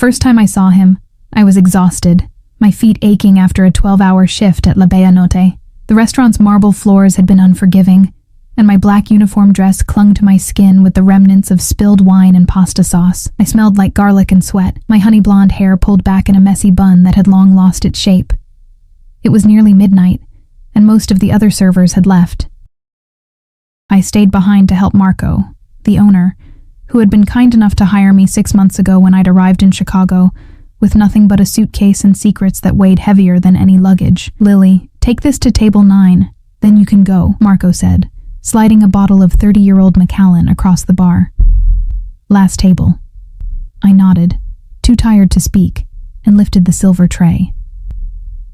first time I saw him, I was exhausted, my feet aching after a 12-hour shift at La Bella Notte. The restaurant's marble floors had been unforgiving, and my black uniform dress clung to my skin with the remnants of spilled wine and pasta sauce. I smelled like garlic and sweat, my honey blonde hair pulled back in a messy bun that had long lost its shape. It was nearly midnight, and most of the other servers had left. I stayed behind to help Marco, the owner, who had been kind enough to hire me 6 months ago when I'd arrived in Chicago, with nothing but a suitcase and secrets that weighed heavier than any luggage. "Lily, take this to table 9, then you can go," Marco said, sliding a bottle of 30-year-old Macallan across the bar. "Last table." I nodded, too tired to speak, and lifted the silver tray.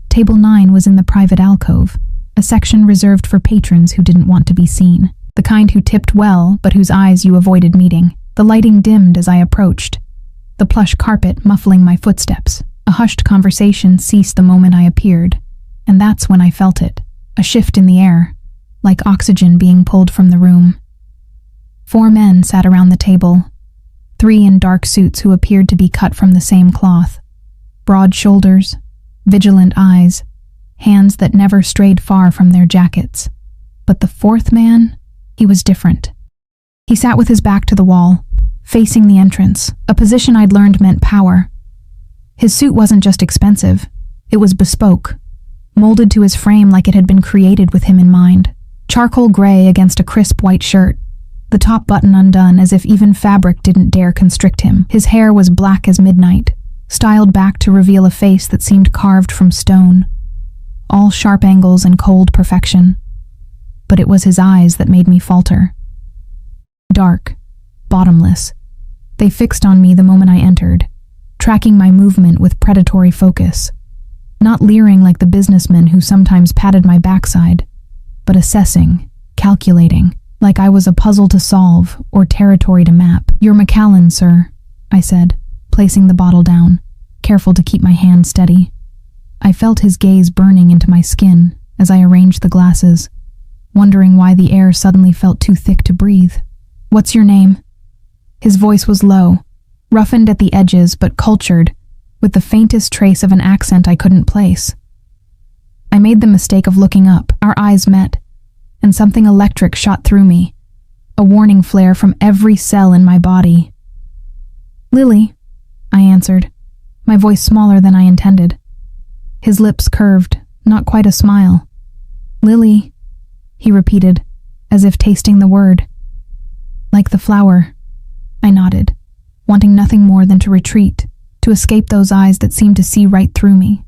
Table 9 was in the private alcove, a section reserved for patrons who didn't want to be seen, the kind who tipped well but whose eyes you avoided meeting. The lighting dimmed as I approached, the plush carpet muffling my footsteps. A hushed conversation ceased the moment I appeared, and that's when I felt it, a shift in the air, like oxygen being pulled from the room. 4 men sat around the table, 3 in dark suits who appeared to be cut from the same cloth. Broad shoulders, vigilant eyes, hands that never strayed far from their jackets. But the 4th man, he was different. He sat with his back to the wall, facing the entrance, a position I'd learned meant power. His suit wasn't just expensive, it was bespoke, molded to his frame like it had been created with him in mind. Charcoal gray against a crisp white shirt, the top button undone as if even fabric didn't dare constrict him. His hair was black as midnight, styled back to reveal a face that seemed carved from stone, all sharp angles and cold perfection. But it was his eyes that made me falter. Dark, bottomless. They fixed on me the moment I entered, tracking my movement with predatory focus, not leering like the businessmen who sometimes patted my backside, but assessing, calculating, like I was a puzzle to solve or territory to map. "You're Macallan, sir," I said, placing the bottle down, careful to keep my hand steady. I felt his gaze burning into my skin as I arranged the glasses, wondering why the air suddenly felt too thick to breathe. "What's your name?" His voice was low, roughened at the edges but cultured, with the faintest trace of an accent I couldn't place. I made the mistake of looking up. Our eyes met, and something electric shot through me, a warning flare from every cell in my body. "Lily," I answered, my voice smaller than I intended. His lips curved, not quite a smile. "Lily," he repeated, as if tasting the word. "Like the flower." I nodded, wanting nothing more than to retreat, to escape those eyes that seemed to see right through me.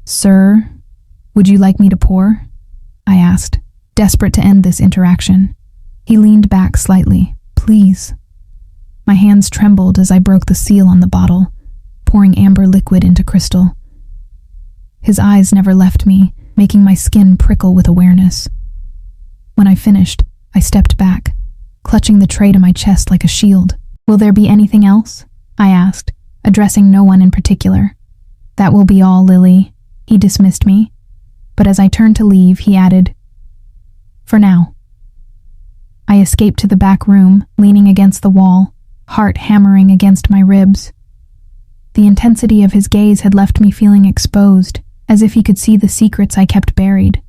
"Sir, would you like me to pour?" I asked, desperate to end this interaction. He leaned back slightly. "Please." My hands trembled as I broke the seal on the bottle, pouring amber liquid into crystal. His eyes never left me, making my skin prickle with awareness. When I finished, I stepped back, clutching the tray to my chest like a shield. "Will there be anything else?" I asked, addressing no one in particular. "That will be all, Lily." He dismissed me, but as I turned to leave, he added, "For now." I escaped to the back room, leaning against the wall, heart hammering against my ribs. The intensity of his gaze had left me feeling exposed, as if he could see the secrets I kept buried.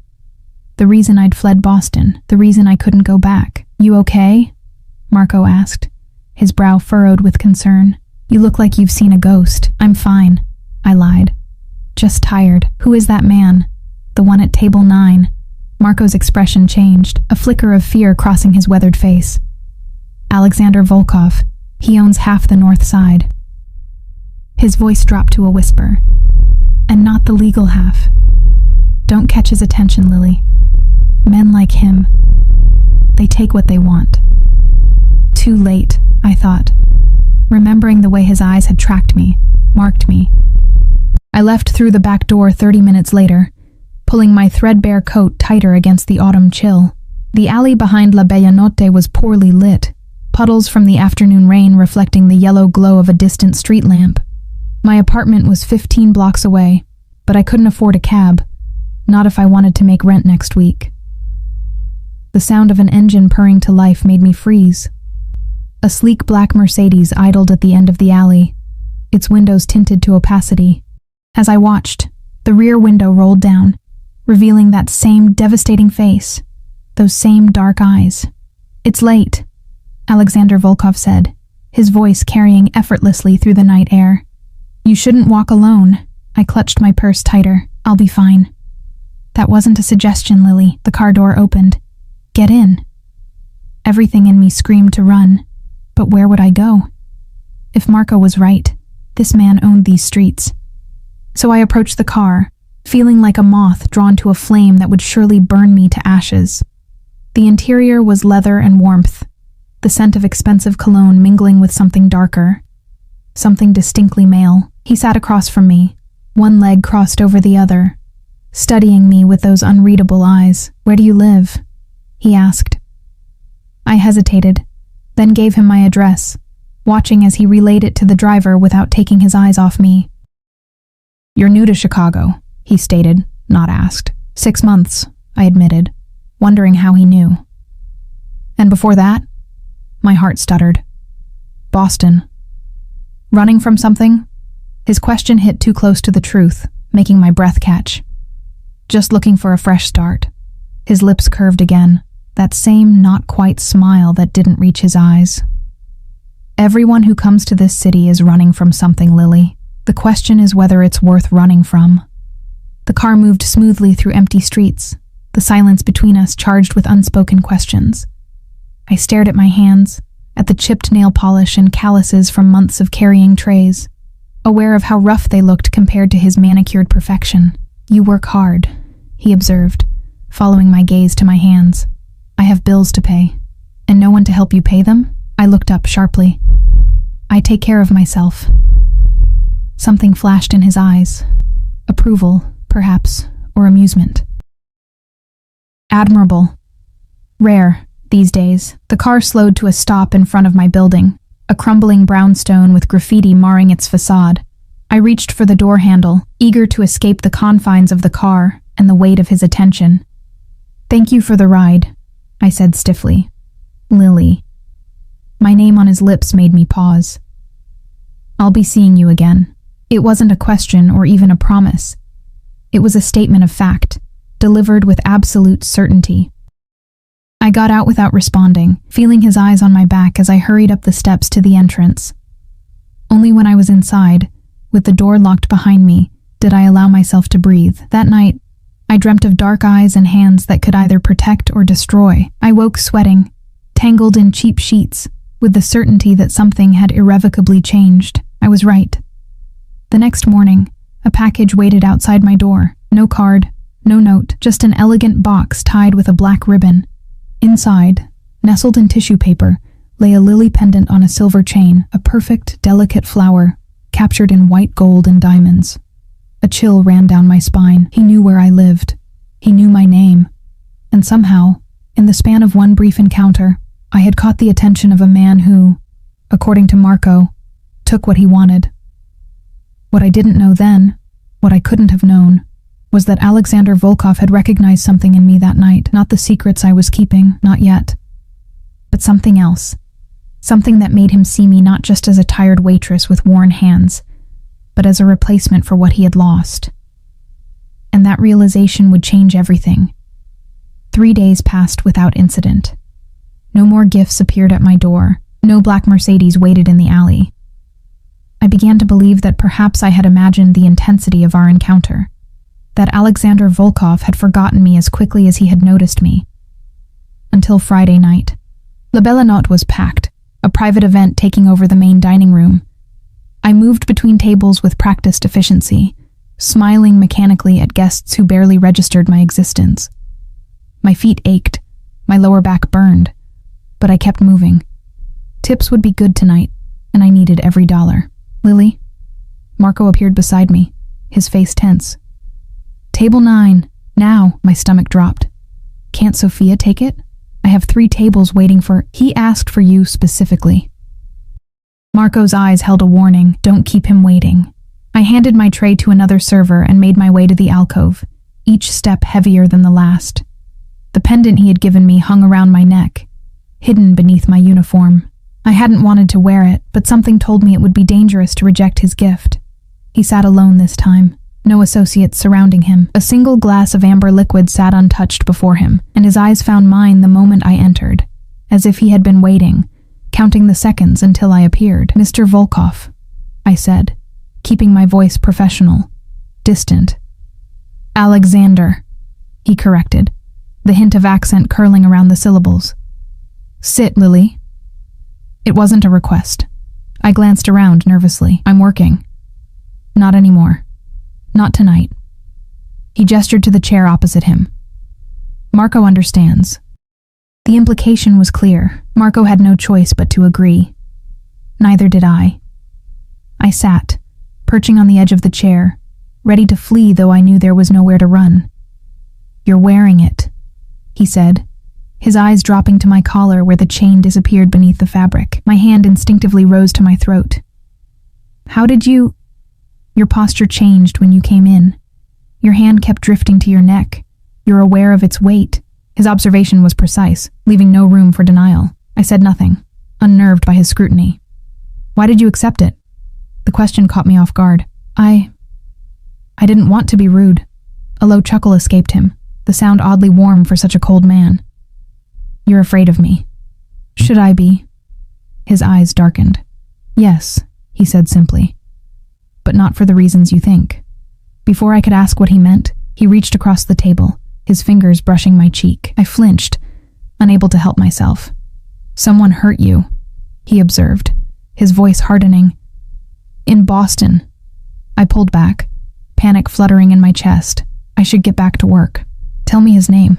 The reason I'd fled Boston, the reason I couldn't go back. "You okay?" Marco asked, his brow furrowed with concern. "You look like you've seen a ghost." "I'm fine," I lied. "Just tired." "Who is that man?" "The one at table 9. Marco's expression changed, a flicker of fear crossing his weathered face. "Alexander Volkov. He owns half the north side." His voice dropped to a whisper. "And not the legal half. Don't catch his attention, Lily. Men like him, they take what they want." Too late, I thought, remembering the way his eyes had tracked me, marked me. I left through the back door 30 minutes later, pulling my threadbare coat tighter against the autumn chill. The alley behind La Bella Notte was poorly lit, puddles from the afternoon rain reflecting the yellow glow of a distant street lamp. My apartment was 15 blocks away, but I couldn't afford a cab, not if I wanted to make rent next week. The sound of an engine purring to life made me freeze. A sleek black Mercedes idled at the end of the alley, its windows tinted to opacity. As I watched, the rear window rolled down, revealing that same devastating face, those same dark eyes. "It's late," Alexander Volkov said, his voice carrying effortlessly through the night air. "You shouldn't walk alone." I clutched my purse tighter. "I'll be fine." "That wasn't a suggestion, Lily." The car door opened. "Get in." Everything in me screamed to run, but where would I go? If Marco was right, this man owned these streets. So I approached the car, feeling like a moth drawn to a flame that would surely burn me to ashes. The interior was leather and warmth, the scent of expensive cologne mingling with something darker, something distinctly male. He sat across from me, one leg crossed over the other, studying me with those unreadable eyes. "Where do you live?" he asked. I hesitated, then gave him my address, watching as he relayed it to the driver without taking his eyes off me. "You're new to Chicago," he stated, not asked. 6 months, I admitted, wondering how he knew. "And before that?" My heart stuttered. "Boston." "Running from something?" His question hit too close to the truth, making my breath catch. "Just looking for a fresh start." His lips curved again, that same not-quite smile that didn't reach his eyes. "Everyone who comes to this city is running from something, Lily. The question is whether it's worth running from." The car moved smoothly through empty streets, the silence between us charged with unspoken questions. I stared at my hands, at the chipped nail polish and calluses from months of carrying trays, aware of how rough they looked compared to his manicured perfection. "You work hard," he observed, following my gaze to my hands. "I have bills to pay. And no one to help you pay them?" I looked up sharply. "I take care of myself." Something flashed in his eyes. Approval, perhaps, or amusement. Admirable. Rare, these days. The car slowed to a stop in front of my building, a crumbling brownstone with graffiti marring its facade. I reached for the door handle, eager to escape the confines of the car and the weight of his attention. "Thank you for the ride," I said stiffly. "Lily." My name on his lips made me pause. "I'll be seeing you again." It wasn't a question or even a promise. It was a statement of fact, delivered with absolute certainty. I got out without responding, feeling his eyes on my back as I hurried up the steps to the entrance. Only when I was inside, with the door locked behind me, did I allow myself to breathe. That night, I dreamt of dark eyes and hands that could either protect or destroy. I woke sweating, tangled in cheap sheets, with the certainty that something had irrevocably changed. I was right. The next morning, a package waited outside my door. No card, no note, just an elegant box tied with a black ribbon. Inside, nestled in tissue paper, lay a lily pendant on a silver chain, a perfect, delicate flower, captured in white gold and diamonds. A chill ran down my spine. He knew where I lived. He knew my name. And somehow, in the span of one brief encounter, I had caught the attention of a man who, according to Marco, took what he wanted. What I didn't know then, what I couldn't have known, was that Alexander Volkov had recognized something in me that night, not the secrets I was keeping, not yet, but something else, something that made him see me not just as a tired waitress with worn hands, but as a replacement for what he had lost. And that realization would change everything. 3 days passed without incident. No more gifts appeared at my door, no black Mercedes waited in the alley. I began to believe that perhaps I had imagined the intensity of our encounter, that Alexander Volkov had forgotten me as quickly as he had noticed me. Until Friday night. La Belle Notte was packed, a private event taking over the main dining room. I moved between tables with practiced efficiency, smiling mechanically at guests who barely registered my existence. My feet ached, my lower back burned, but I kept moving. Tips would be good tonight, and I needed every dollar. "Lily?" Marco appeared beside me, his face tense. "Table 9, now," my stomach dropped. "Can't Sophia take it? I have 3 tables waiting for—" "He asked for you specifically." Marco's eyes held a warning, "Don't keep him waiting." I handed my tray to another server and made my way to the alcove, each step heavier than the last. The pendant he had given me hung around my neck, hidden beneath my uniform. I hadn't wanted to wear it, but something told me it would be dangerous to reject his gift. He sat alone this time, no associates surrounding him. A single glass of amber liquid sat untouched before him, and his eyes found mine the moment I entered, as if he had been waiting, counting the seconds until I appeared. "Mr. Volkov," I said, keeping my voice professional, distant. "Alexander," he corrected, the hint of accent curling around the syllables. "Sit, Lily." It wasn't a request. I glanced around nervously. "I'm working." "Not anymore. Not tonight." He gestured to the chair opposite him. "Marco understands." The implication was clear. Marco had no choice but to agree. Neither did I. I sat, perching on the edge of the chair, ready to flee though I knew there was nowhere to run. "You're wearing it," he said, his eyes dropping to my collar where the chain disappeared beneath the fabric. My hand instinctively rose to my throat. "How did you—" "Your posture changed when you came in. Your hand kept drifting to your neck. You're aware of its weight." His observation was precise, leaving no room for denial. I said nothing, unnerved by his scrutiny. "Why did you accept it?" The question caught me off guard. I didn't want to be rude." A low chuckle escaped him, the sound oddly warm for such a cold man. "You're afraid of me." "Should I be?" His eyes darkened. "Yes," he said simply, "but not for the reasons you think." Before I could ask what he meant, he reached across the table, his fingers brushing my cheek. I flinched, unable to help myself. "Someone hurt you," he observed, his voice hardening. "In Boston." I pulled back, panic fluttering in my chest. I should get back to work. "Tell me his name."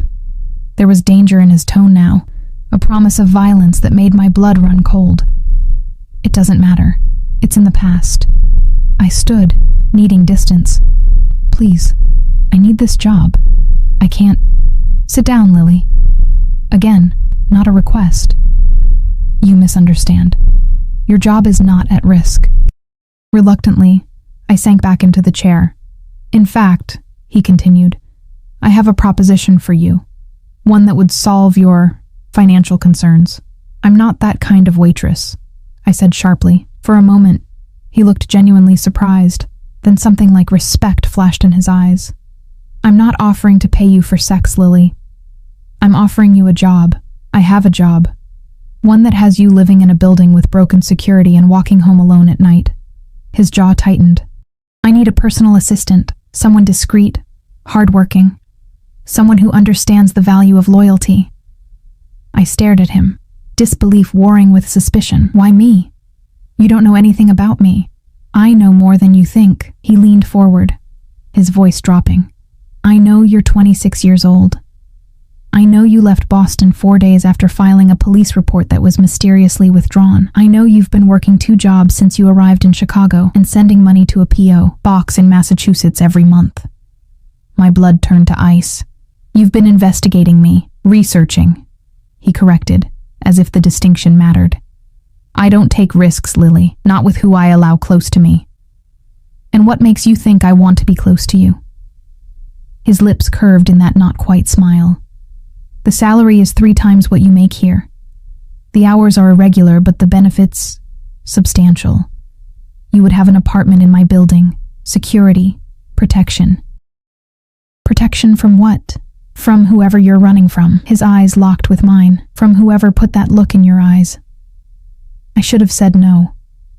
There was danger in his tone now, a promise of violence that made my blood run cold. "It doesn't matter. It's in the past." I stood, needing distance. "Please, I need this job. I can't—" "Sit down, Lily." Again, not a request. "You misunderstand. Your job is not at risk." Reluctantly, I sank back into the chair. "In fact," he continued, "I have a proposition for you. One that would solve your financial concerns." "I'm not that kind of waitress," I said sharply. For a moment, he looked genuinely surprised, then something like respect flashed in his eyes. "I'm not offering to pay you for sex, Lily. I'm offering you a job. I have a job. One that has you living in a building with broken security and walking home alone at night." His jaw tightened. "I need a personal assistant, someone discreet, hardworking, someone who understands the value of loyalty." I stared at him, disbelief warring with suspicion. "Why me? You don't know anything about me." "I know more than you think." He leaned forward, his voice dropping. "I know you're 26 years old. I know you left Boston 4 days after filing a police report that was mysteriously withdrawn. I know you've been working 2 jobs since you arrived in Chicago and sending money to a P.O. box in Massachusetts every month." My blood turned to ice. "You've been investigating me, researching," he corrected, as if the distinction mattered. "I don't take risks, Lily, not with who I allow close to me." "And what makes you think I want to be close to you?" His lips curved in that not-quite smile. "The salary is 3 times what you make here. The hours are irregular, but the benefits, substantial. You would have an apartment in my building, security, protection." "Protection from what?" "From whoever you're running from." His eyes locked with mine. "From whoever put that look in your eyes." I should have said no.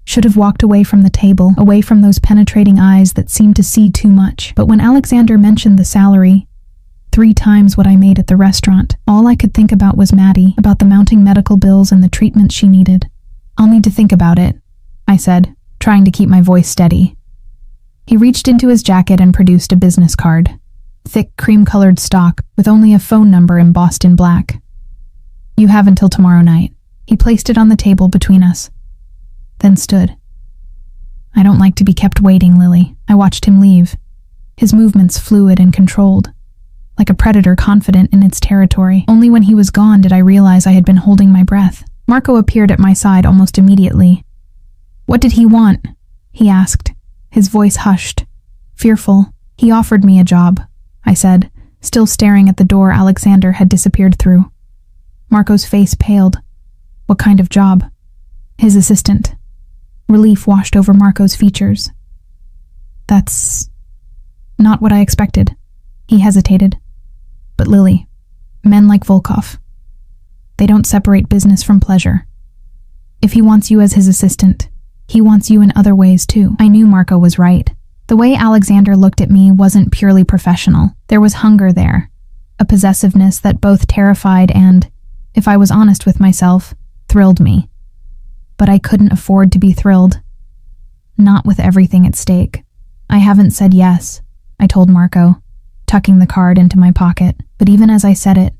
Should have walked away from the table, away from those penetrating eyes that seemed to see too much. But when Alexander mentioned the salary, 3 times what I made at the restaurant, all I could think about was Maddie, about the mounting medical bills and the treatment she needed. "I'll need to think about it," I said, trying to keep my voice steady. He reached into his jacket and produced a business card. Thick, cream-colored stock, with only a phone number embossed in black. "You have until tomorrow night." He placed it on the table between us, then stood. "I don't like to be kept waiting, Lily." I watched him leave, his movements fluid and controlled, like a predator confident in its territory. Only when he was gone did I realize I had been holding my breath. Marco appeared at my side almost immediately. "What did he want?" he asked, his voice hushed, fearful. "He offered me a job," I said, still staring at the door Alexander had disappeared through. Marco's face paled. "What kind of job?" His assistant. Relief washed over Marco's features. That's not what I expected. He hesitated. But Lily, men like Volkov, they don't separate business from pleasure. If he wants you as his assistant, he wants you in other ways too. I knew Marco was right. The way Alexander looked at me wasn't purely professional. There was hunger there, a possessiveness that both terrified and, if I was honest with myself, thrilled me. But I couldn't afford to be thrilled. Not with everything at stake. I haven't said yes, I told Marco, tucking the card into my pocket. But even as I said it,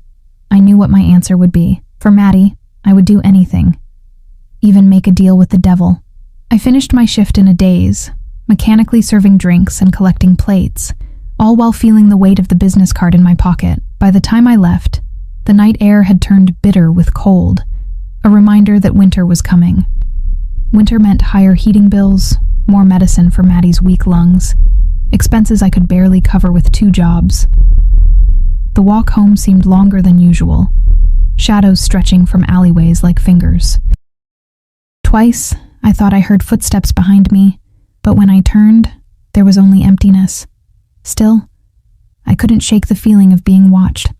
I knew what my answer would be. For Maddie, I would do anything. Even make a deal with the devil. I finished my shift in a daze, mechanically serving drinks and collecting plates, all while feeling the weight of the business card in my pocket. By the time I left, the night air had turned bitter with cold, a reminder that winter was coming. Winter meant higher heating bills, more medicine for Maddie's weak lungs, expenses I could barely cover with 2 jobs. The walk home seemed longer than usual, shadows stretching from alleyways like fingers. Twice, I thought I heard footsteps behind me, but when I turned, there was only emptiness. Still, I couldn't shake the feeling of being watched.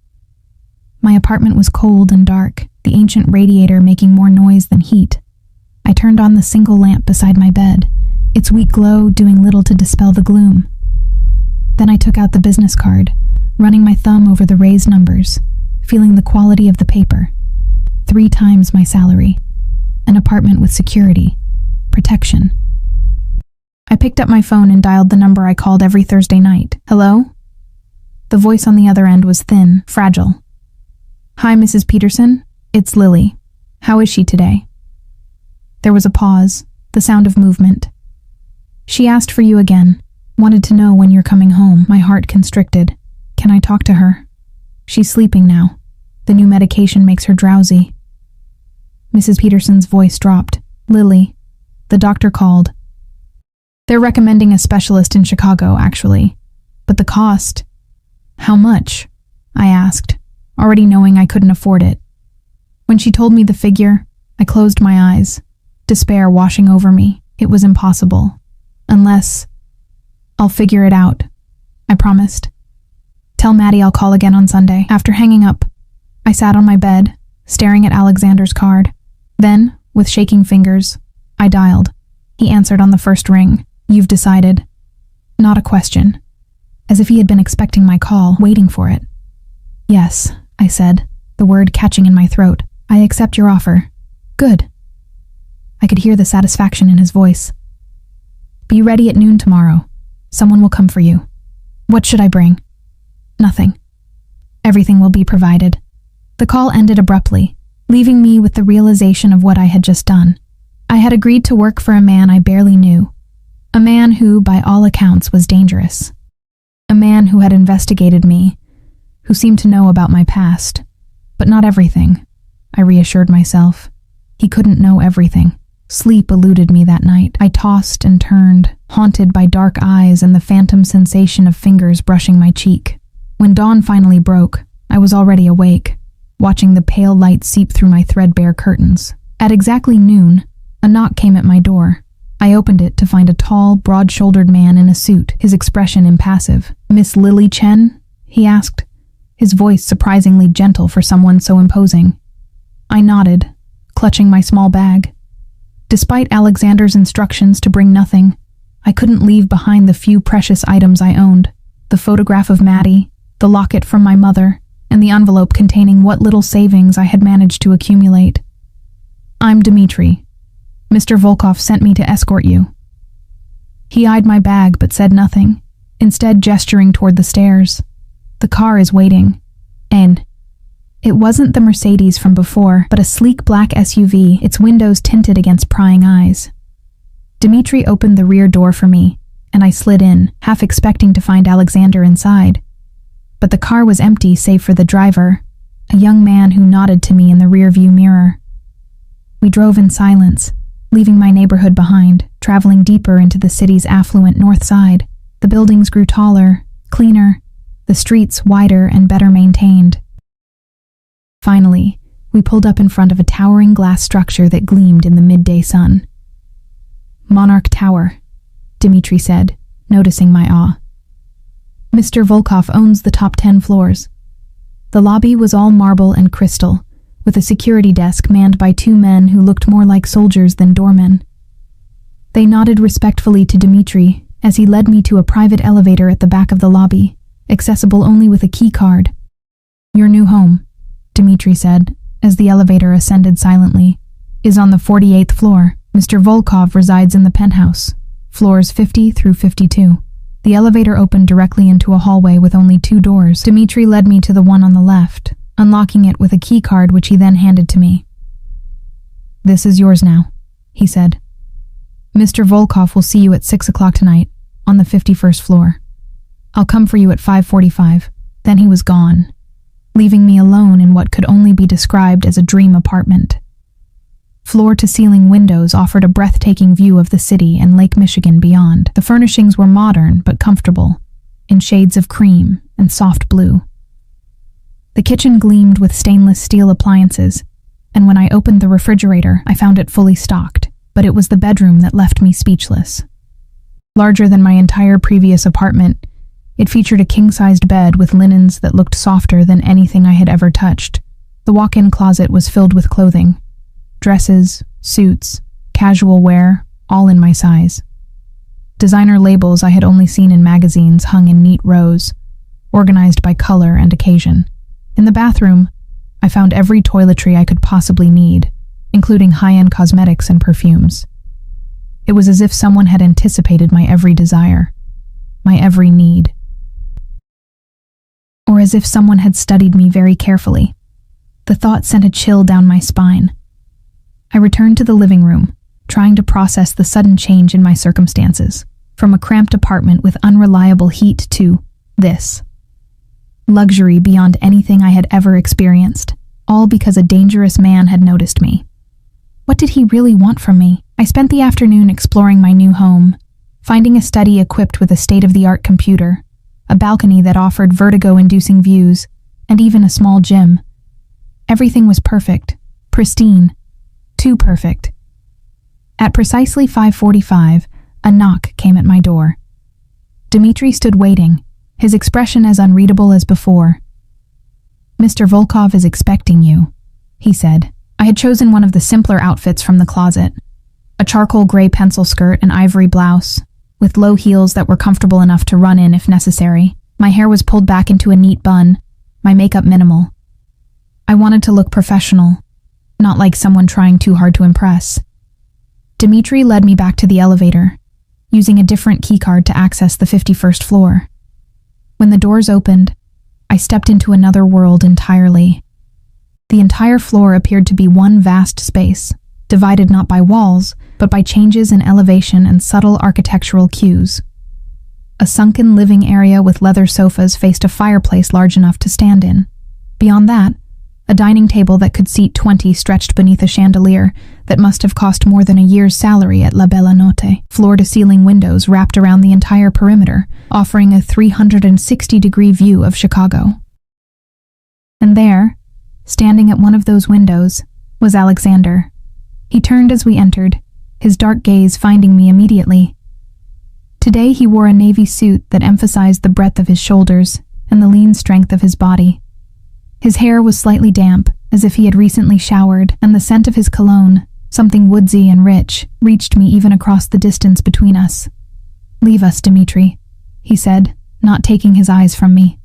My apartment was cold and dark, the ancient radiator making more noise than heat. I turned on the single lamp beside my bed, its weak glow doing little to dispel the gloom. Then I took out the business card, running my thumb over the raised numbers, feeling the quality of the paper. 3 times my salary. An apartment with security. Protection. I picked up my phone and dialed the number I called every Thursday night. Hello? The voice on the other end was thin, fragile. Hi, Mrs. Peterson. It's Lily. How is she today? There was a pause, the sound of movement. She asked for you again. Wanted to know when you're coming home. My heart constricted. Can I talk to her? She's sleeping now. The new medication makes her drowsy. Mrs. Peterson's voice dropped. Lily. The doctor called. They're recommending a specialist in Chicago, actually. But the cost... How much? I asked, already knowing I couldn't afford it. When she told me the figure, I closed my eyes, despair washing over me. It was impossible. Unless... I'll figure it out, I promised. Tell Maddie I'll call again on Sunday. After hanging up, I sat on my bed, staring at Alexander's card. Then, with shaking fingers, I dialed. He answered on the first ring. You've decided. Not a question. As if he had been expecting my call, waiting for it. Yes, I said, the word catching in my throat. I accept your offer. Good. I could hear the satisfaction in his voice. Be ready at noon tomorrow. Someone will come for you. What should I bring? Nothing. Everything will be provided. The call ended abruptly, leaving me with the realization of what I had just done. I had agreed to work for a man I barely knew. A man who, by all accounts, was dangerous. A man who had investigated me, who seemed to know about my past. But not everything, I reassured myself. He couldn't know everything. Sleep eluded me that night. I tossed and turned, haunted by dark eyes and the phantom sensation of fingers brushing my cheek. When dawn finally broke, I was already awake, watching the pale light seep through my threadbare curtains. At exactly noon, a knock came at my door. I opened it to find a tall, broad-shouldered man in a suit, his expression impassive. Miss Lily Chen? He asked, his voice surprisingly gentle for someone so imposing. I nodded, clutching my small bag. Despite Alexander's instructions to bring nothing, I couldn't leave behind the few precious items I owned. The photograph of Maddie, the locket from my mother, and the envelope containing what little savings I had managed to accumulate. I'm Dmitri. Mr. Volkov sent me to escort you. He eyed my bag but said nothing, instead gesturing toward the stairs. The car is waiting. And it wasn't the Mercedes from before, but a sleek black SUV, its windows tinted against prying eyes. Dmitri opened the rear door for me, and I slid in, half expecting to find Alexander inside. But the car was empty save for the driver, a young man who nodded to me in the rearview mirror. We drove in silence, leaving my neighborhood behind, traveling deeper into the city's affluent north side. The buildings grew taller, cleaner, the streets wider and better maintained. Finally, we We pulled up in front of a towering glass structure that gleamed in the midday sun. "Monarch Tower," Dmitri said, noticing my awe. "Mr. Volkov owns the top 10 floors." The lobby was all marble and crystal, with a security desk manned by 2 men who looked more like soldiers than doormen. They nodded respectfully to Dmitri as he led me to a private elevator at the back of the lobby, accessible only with a key card. "Your new home," Dmitri said, as the elevator ascended silently, "is on the 48th floor. Mr. Volkov resides in the penthouse, floors 50 through 52. The elevator opened directly into a hallway with only 2 doors. Dmitri led me to the one on the left, unlocking it with a key card which he then handed to me. "This is yours now," he said. "Mr. Volkov will see you at 6 o'clock tonight, on the 51st floor. I'll come for you at 5:45. Then he was gone, leaving me alone in what could only be described as a dream apartment. Floor-to-ceiling windows offered a breathtaking view of the city and Lake Michigan beyond. The furnishings were modern but comfortable, in shades of cream and soft blue. The kitchen gleamed with stainless steel appliances, and when I opened the refrigerator, I found it fully stocked, but it was the bedroom that left me speechless. Larger than my entire previous apartment, it featured a king-sized bed with linens that looked softer than anything I had ever touched. The walk-in closet was filled with clothing. Dresses, suits, casual wear, all in my size. Designer labels I had only seen in magazines hung in neat rows, organized by color and occasion. In the bathroom, I found every toiletry I could possibly need, including high-end cosmetics and perfumes. It was as if someone had anticipated my every desire, my every need. Or as if someone had studied me very carefully. The thought sent a chill down my spine. I returned to the living room, trying to process the sudden change in my circumstances, from a cramped apartment with unreliable heat to this. Luxury beyond anything I had ever experienced, all because a dangerous man had noticed me. What did he really want from me? I spent the afternoon exploring my new home, finding a study equipped with a state-of-the-art computer, a balcony that offered vertigo-inducing views, and even a small gym. Everything was perfect, pristine, too perfect. At precisely 5:45, a knock came at my door. Dmitri stood waiting, his expression as unreadable as before. "Mr. Volkov is expecting you," he said. I had chosen one of the simpler outfits from the closet, a charcoal gray pencil skirt and ivory blouse, with low heels that were comfortable enough to run in if necessary. My hair was pulled back into a neat bun, my makeup minimal. I wanted to look professional, not like someone trying too hard to impress. Dmitri led me back to the elevator, using a different keycard to access the 51st floor. When the doors opened, I stepped into another world entirely. The entire floor appeared to be one vast space, divided not by walls, but by changes in elevation and subtle architectural cues. A sunken living area with leather sofas faced a fireplace large enough to stand in. Beyond that, a dining table that could seat 20 stretched beneath a chandelier that must have cost more than a year's salary at La Bella Notte. Floor-to-ceiling windows wrapped around the entire perimeter, offering a 360-degree view of Chicago. And there, standing at one of those windows, was Alexander. He turned as we entered, his dark gaze finding me immediately. Today he wore a navy suit that emphasized the breadth of his shoulders and the lean strength of his body. His hair was slightly damp, as if he had recently showered, and the scent of his cologne, something woodsy and rich, reached me even across the distance between us. "Leave us, Dmitri," he said, not taking his eyes from me.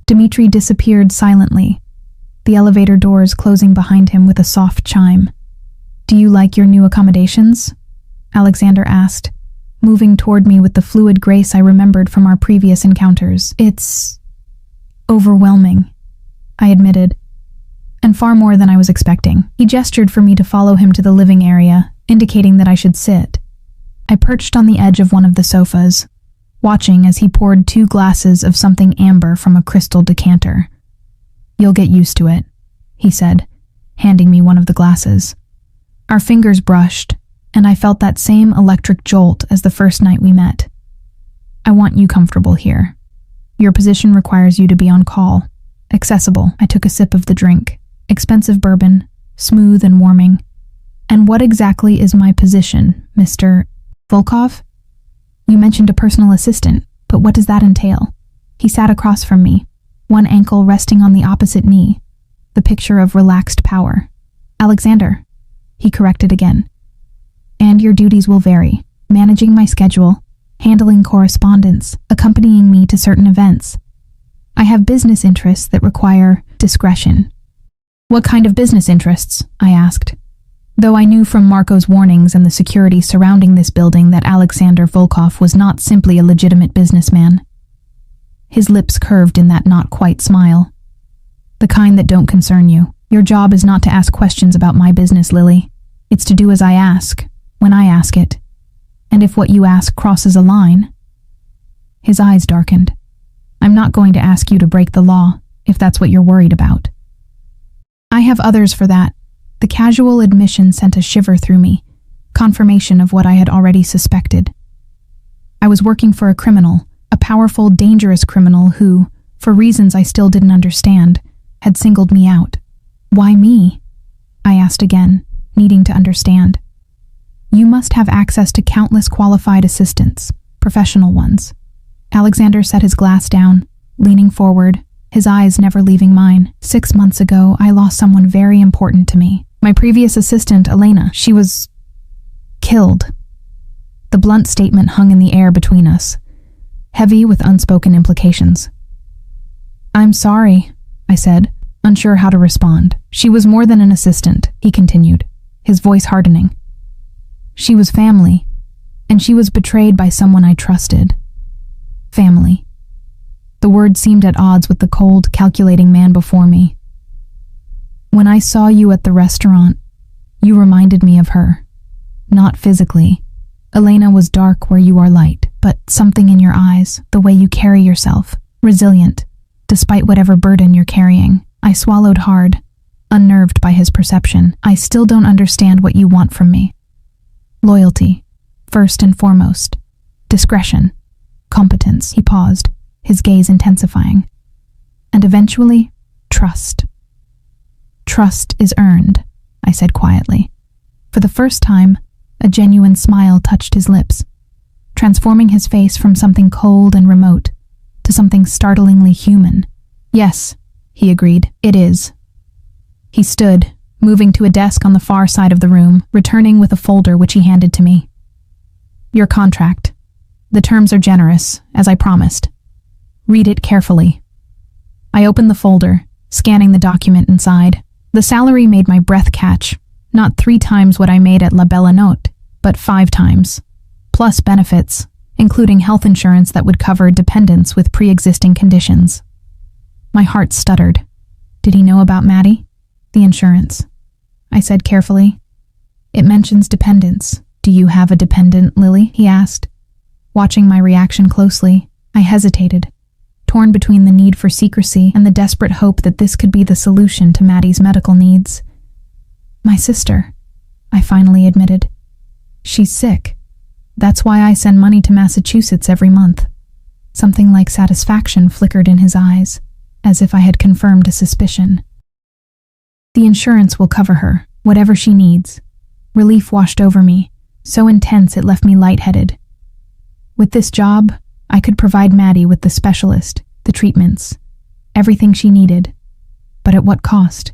Dmitri disappeared silently, the elevator doors closing behind him with a soft chime. "Do you like your new accommodations?" Alexander asked, moving toward me with the fluid grace I remembered from our previous encounters. "It's overwhelming," I admitted, and far more than I was expecting. He gestured for me to follow him to the living area, indicating that I should sit. I perched on the edge of one of the sofas, watching as he poured 2 glasses of something amber from a crystal decanter. "You'll get used to it," he said, handing me one of the glasses. Our fingers brushed, and I felt that same electric jolt as the first night we met. "I want you comfortable here. Your position requires you to be on call. Accessible." I took a sip of the drink, Expensive bourbon, smooth and warming. And what exactly is my position, Mr. Volkov? You mentioned a personal assistant, but what does that entail? He sat across from me, one ankle resting on the opposite knee, the picture of relaxed power. Alexander, he corrected again. And your duties will vary, managing my schedule, handling correspondence, accompanying me to certain events. I have business interests that require discretion. What kind of business interests? I asked. Though I knew from Marco's warnings and the security surrounding this building that Alexander Volkov was not simply a legitimate businessman. His lips curved in that not-quite smile. The kind that don't concern you. Your job is not to ask questions about my business, Lily. It's to do as I ask, when I ask it. And if what you ask crosses a line... His eyes darkened. I'm not going to ask you to break the law, if that's what you're worried about. I have others for that. The casual admission sent a shiver through me, confirmation of what I had already suspected. I was working for a criminal, a powerful, dangerous criminal who, for reasons I still didn't understand, had singled me out. Why me? I asked again, needing to understand. You must have access to countless qualified assistants, professional ones. Alexander set his glass down, leaning forward, his eyes never leaving mine. 6 months ago, I lost someone very important to me. My previous assistant, Elena, she was... killed. The blunt statement hung in the air between us, heavy with unspoken implications. I'm sorry, I said, unsure how to respond. She was more than an assistant, he continued, his voice hardening. She was family, and she was betrayed by someone I trusted. Family. The word seemed at odds with the cold, calculating man before me. When I saw you at the restaurant, you reminded me of her. Not physically. Elena was dark where you are light, but something in your eyes, the way you carry yourself, resilient, despite whatever burden you're carrying. I swallowed hard, unnerved by his perception. I still don't understand what you want from me. Loyalty, first and foremost. Discretion. Competence. He paused, his gaze intensifying. And eventually, trust. Trust is earned, I said quietly. For the first time, a genuine smile touched his lips, transforming his face from something cold and remote to something startlingly human. Yes, he agreed, it is. He stood, moving to a desk on the far side of the room, returning with a folder which he handed to me. Your contract. The terms are generous, as I promised. Read it carefully. I opened the folder, scanning the document inside. The salary made my breath catch, not 3 times what I made at La Bella Notte, but 5 times. Plus benefits, including health insurance that would cover dependents with pre-existing conditions. My heart stuttered. Did he know about Maddie? The insurance. I said carefully. It mentions dependents. Do you have a dependent, Lily? He asked. Watching my reaction closely, I hesitated, torn between the need for secrecy and the desperate hope that this could be the solution to Maddie's medical needs. My sister, I finally admitted. She's sick. That's why I send money to Massachusetts every month. Something like satisfaction flickered in his eyes, as if I had confirmed a suspicion. The insurance will cover her, whatever she needs. Relief washed over me, so intense it left me lightheaded. With this job, I could provide Maddie with the specialist, the treatments, everything she needed. But at what cost?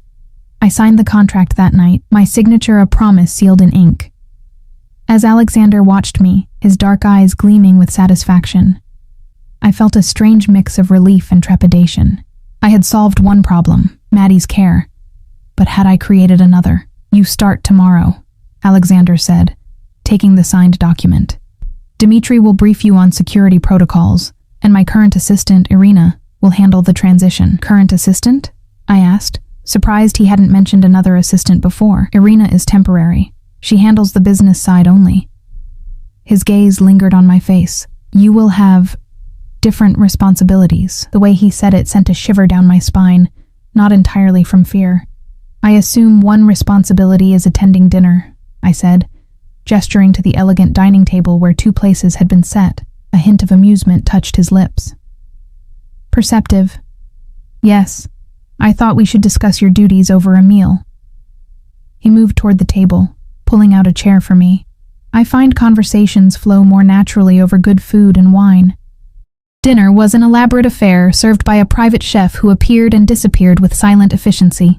I signed the contract that night, my signature a promise sealed in ink. As Alexander watched me, his dark eyes gleaming with satisfaction, I felt a strange mix of relief and trepidation. I had solved one problem, Maddie's care. But had I created another? You start tomorrow, Alexander said, taking the signed document. Dmitri will brief you on security protocols, and my current assistant, Irina, will handle the transition. Current assistant? I asked, surprised he hadn't mentioned another assistant before. Irina is temporary. She handles the business side only. His gaze lingered on my face. You will have different responsibilities. The way he said it sent a shiver down my spine, not entirely from fear. I assume one responsibility is attending dinner, I said, gesturing to the elegant dining table where 2 places had been set. A hint of amusement touched his lips. Perceptive. Yes, I thought we should discuss your duties over a meal. He moved toward the table, pulling out a chair for me. I find conversations flow more naturally over good food and wine. Dinner was an elaborate affair served by a private chef who appeared and disappeared with silent efficiency.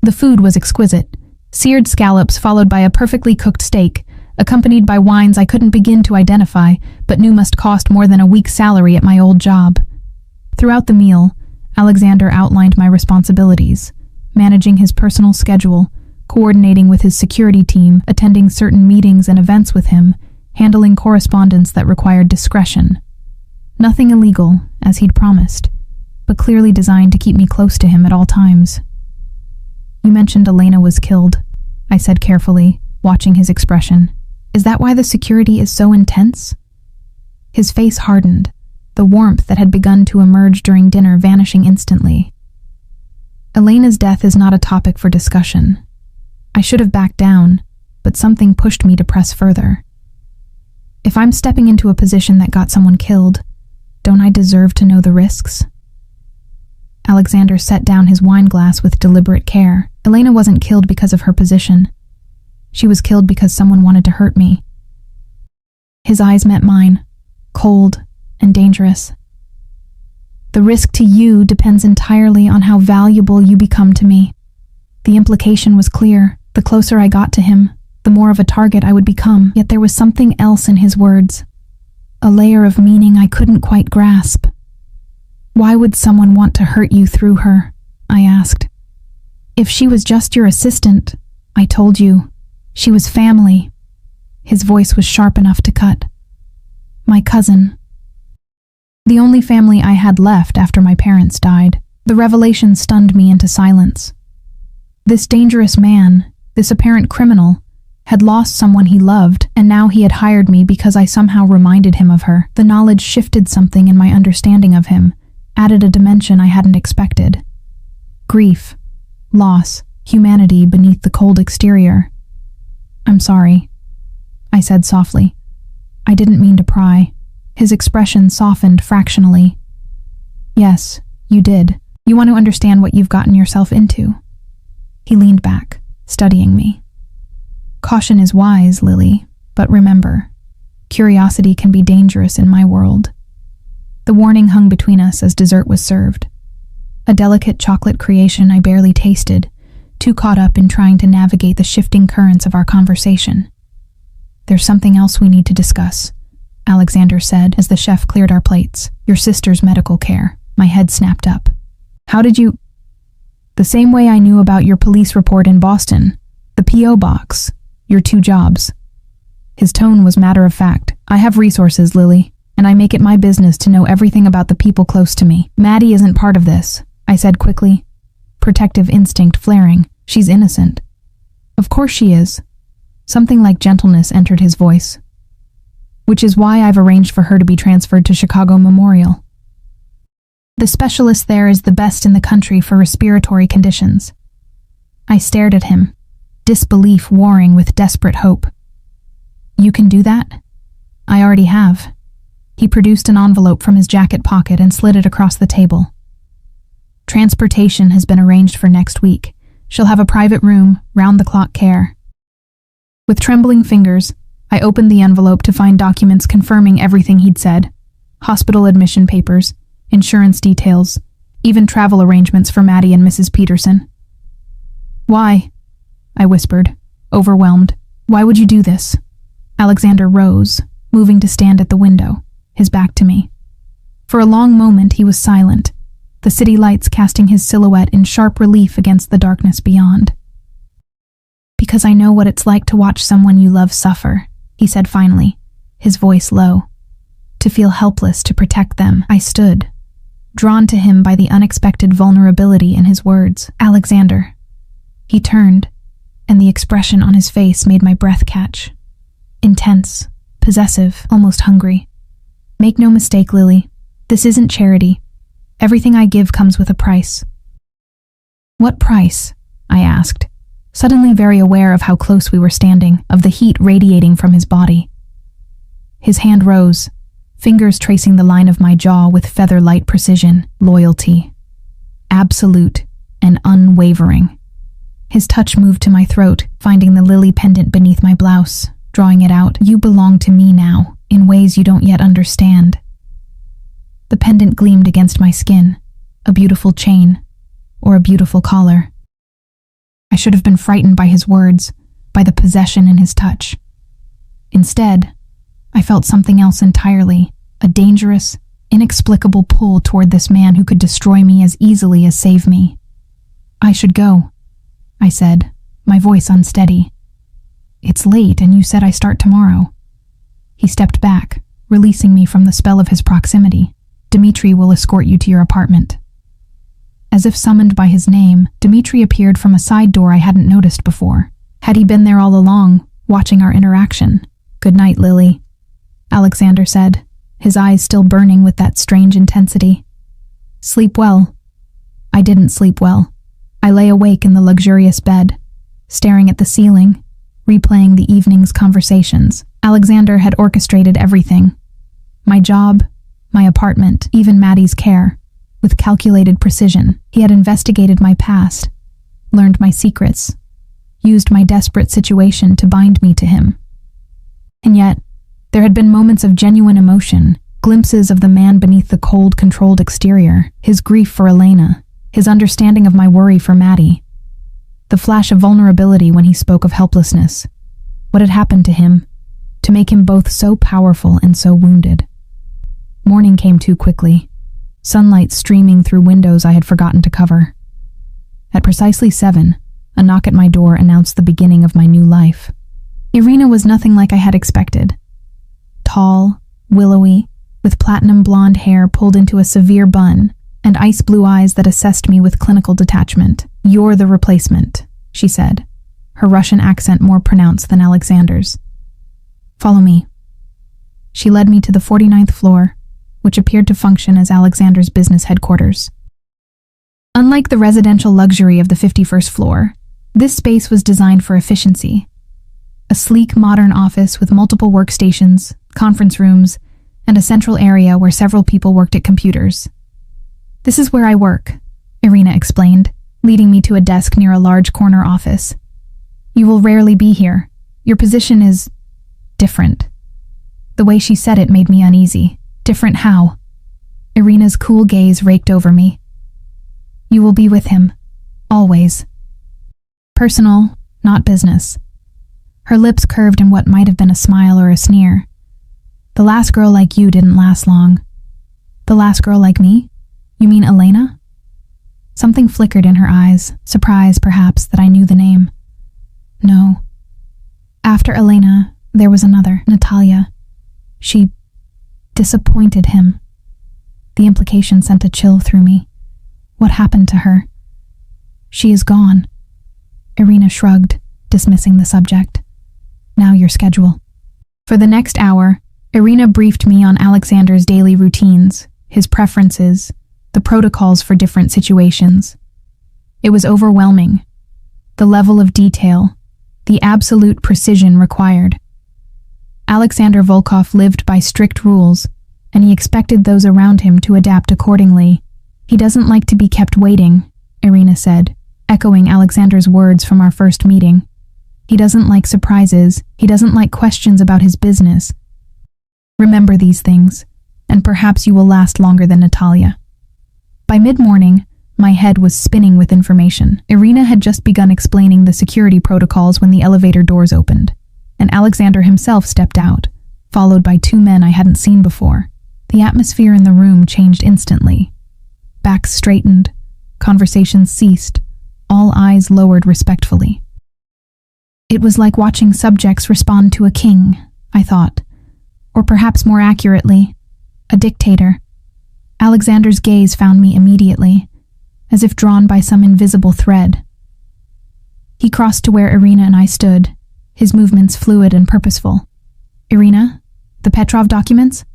The food was exquisite. Seared scallops followed by a perfectly cooked steak, accompanied by wines I couldn't begin to identify, but knew must cost more than a week's salary at my old job. Throughout the meal, Alexander outlined my responsibilities, managing his personal schedule, coordinating with his security team, attending certain meetings and events with him, handling correspondence that required discretion. Nothing illegal, as he'd promised, but clearly designed to keep me close to him at all times. You mentioned Elena was killed, I said carefully, watching his expression. Is that why the security is so intense? His face hardened, the warmth that had begun to emerge during dinner vanishing instantly. Elena's death is not a topic for discussion. I should have backed down, but something pushed me to press further. If I'm stepping into a position that got someone killed, don't I deserve to know the risks? Alexander set down his wine glass with deliberate care. Elena wasn't killed because of her position. She was killed because someone wanted to hurt me. His eyes met mine, cold and dangerous. The risk to you depends entirely on how valuable you become to me. The implication was clear. The closer I got to him, the more of a target I would become. Yet there was something else in his words, a layer of meaning I couldn't quite grasp. Why would someone want to hurt you through her? I asked. If she was just your assistant, I told you. She was family. His voice was sharp enough to cut. My cousin. The only family I had left after my parents died. The revelation stunned me into silence. This dangerous man, this apparent criminal, had lost someone he loved, and now he had hired me because I somehow reminded him of her. The knowledge shifted something in my understanding of him, added a dimension I hadn't expected. Grief, loss, humanity beneath the cold exterior. I'm sorry, I said softly. I didn't mean to pry. His expression softened fractionally. Yes, you did. You want to understand what you've gotten yourself into. He leaned back, studying me. Caution is wise, Lily, but remember, curiosity can be dangerous in my world. The warning hung between us as dessert was served. A delicate chocolate creation I barely tasted, too caught up in trying to navigate the shifting currents of our conversation. There's something else we need to discuss, Alexander said as the chef cleared our plates. Your sister's medical care. My head snapped up. How did you... The same way I knew about your police report in Boston. The P.O. box. Your 2 jobs. His tone was matter of fact. I have resources, Lily, and I make it my business to know everything about the people close to me. Maddie isn't part of this, I said quickly, protective instinct flaring. She's innocent. Of course she is. Something like gentleness entered his voice. Which is why I've arranged for her to be transferred to Chicago Memorial. The specialist there is the best in the country for respiratory conditions. I stared at him, disbelief warring with desperate hope. You can do that? I already have. He produced an envelope from his jacket pocket and slid it across the table. Transportation has been arranged for next week. She'll have a private room, round-the-clock care. With trembling fingers, I opened the envelope to find documents confirming everything he'd said. Hospital admission papers, insurance details, even travel arrangements for Maddie and Mrs. Peterson. Why? I whispered, overwhelmed. Why would you do this? Alexander rose, moving to stand at the window, his back to me. For a long moment he was silent, the city lights casting his silhouette in sharp relief against the darkness beyond. Because I know what it's like to watch someone you love suffer, he said finally, his voice low. To feel helpless to protect them. I stood, drawn to him by the unexpected vulnerability in his words. Alexander. He turned, and the expression on his face made my breath catch. Intense, possessive, almost hungry. Make no mistake, Lily. This isn't charity. Everything I give comes with a price. What price? I asked, suddenly very aware of how close we were standing, of the heat radiating from his body. His hand rose, fingers tracing the line of my jaw with feather-light precision. Loyalty. Absolute, and unwavering. His touch moved to my throat, finding the lily pendant beneath my blouse, drawing it out. "You belong to me now, in ways you don't yet understand." The pendant gleamed against my skin, a beautiful chain, or a beautiful collar. I should have been frightened by his words, by the possession in his touch. Instead, I felt something else entirely, a dangerous, inexplicable pull toward this man who could destroy me as easily as save me. "I should go," I said, my voice unsteady. "It's late, and you said I start tomorrow." He stepped back, releasing me from the spell of his proximity. "Dmitri will escort you to your apartment." As if summoned by his name, Dmitri appeared from a side door I hadn't noticed before. Had he been there all along, watching our interaction? "Good night, Lily," Alexander said, his eyes still burning with that strange intensity. "Sleep well." I didn't sleep well. I lay awake in the luxurious bed, staring at the ceiling, replaying the evening's conversations. Alexander had orchestrated everything. My job, my apartment, even Maddie's care, with calculated precision. He had investigated my past, learned my secrets, used my desperate situation to bind me to him. And yet, there had been moments of genuine emotion, glimpses of the man beneath the cold, controlled exterior, his grief for Elena, his understanding of my worry for Maddie, the flash of vulnerability when he spoke of helplessness. What had happened to him, to make him both so powerful and so wounded? Morning came too quickly, sunlight streaming through windows I had forgotten to cover. At precisely 7, a knock at my door announced the beginning of my new life. Irina was nothing like I had expected. Tall, willowy, with platinum blonde hair pulled into a severe bun, and ice blue eyes that assessed me with clinical detachment. "You're the replacement," she said, her Russian accent more pronounced than Alexander's. "Follow me." She led me to the 49th floor, which appeared to function as Alexander's business headquarters. Unlike the residential luxury of the 51st floor, this space was designed for efficiency. A sleek, modern office with multiple workstations, conference rooms, and a central area where several people worked at computers. "This is where I work," Irina explained, leading me to a desk near a large corner office. "You will rarely be here. Your position is different." The way she said it made me uneasy. "Different how?" Irina's cool gaze raked over me. "You will be with him. Always. Personal, not business." Her lips curved in what might have been a smile or a sneer. "The last girl like you didn't last long." "The last girl like me? You mean Elena?" Something flickered in her eyes, surprise, perhaps, that I knew the name. "No. After Elena, there was another, Natalia. She disappointed him." The implication sent a chill through me. What happened to her? "She is gone." Irina shrugged, dismissing the subject. "Now your schedule." For the next hour, Irina briefed me on Alexander's daily routines, his preferences, the protocols for different situations. It was overwhelming. The level of detail, the absolute precision required. Alexander Volkov lived by strict rules, and he expected those around him to adapt accordingly. "He doesn't like to be kept waiting," Irina said, echoing Alexander's words from our first meeting. "He doesn't like surprises. He doesn't like questions about his business. Remember these things, and perhaps you will last longer than Natalia." By mid-morning, my head was spinning with information. Irina had just begun explaining the security protocols when the elevator doors opened, and Alexander himself stepped out, followed by 2 men I hadn't seen before. The atmosphere in the room changed instantly. Backs straightened, conversations ceased, all eyes lowered respectfully. It was like watching subjects respond to a king, I thought, or perhaps more accurately, a dictator. Alexander's gaze found me immediately, as if drawn by some invisible thread. He crossed to where Irina and I stood, his movements fluid and purposeful. "Irina, the Petrov documents?"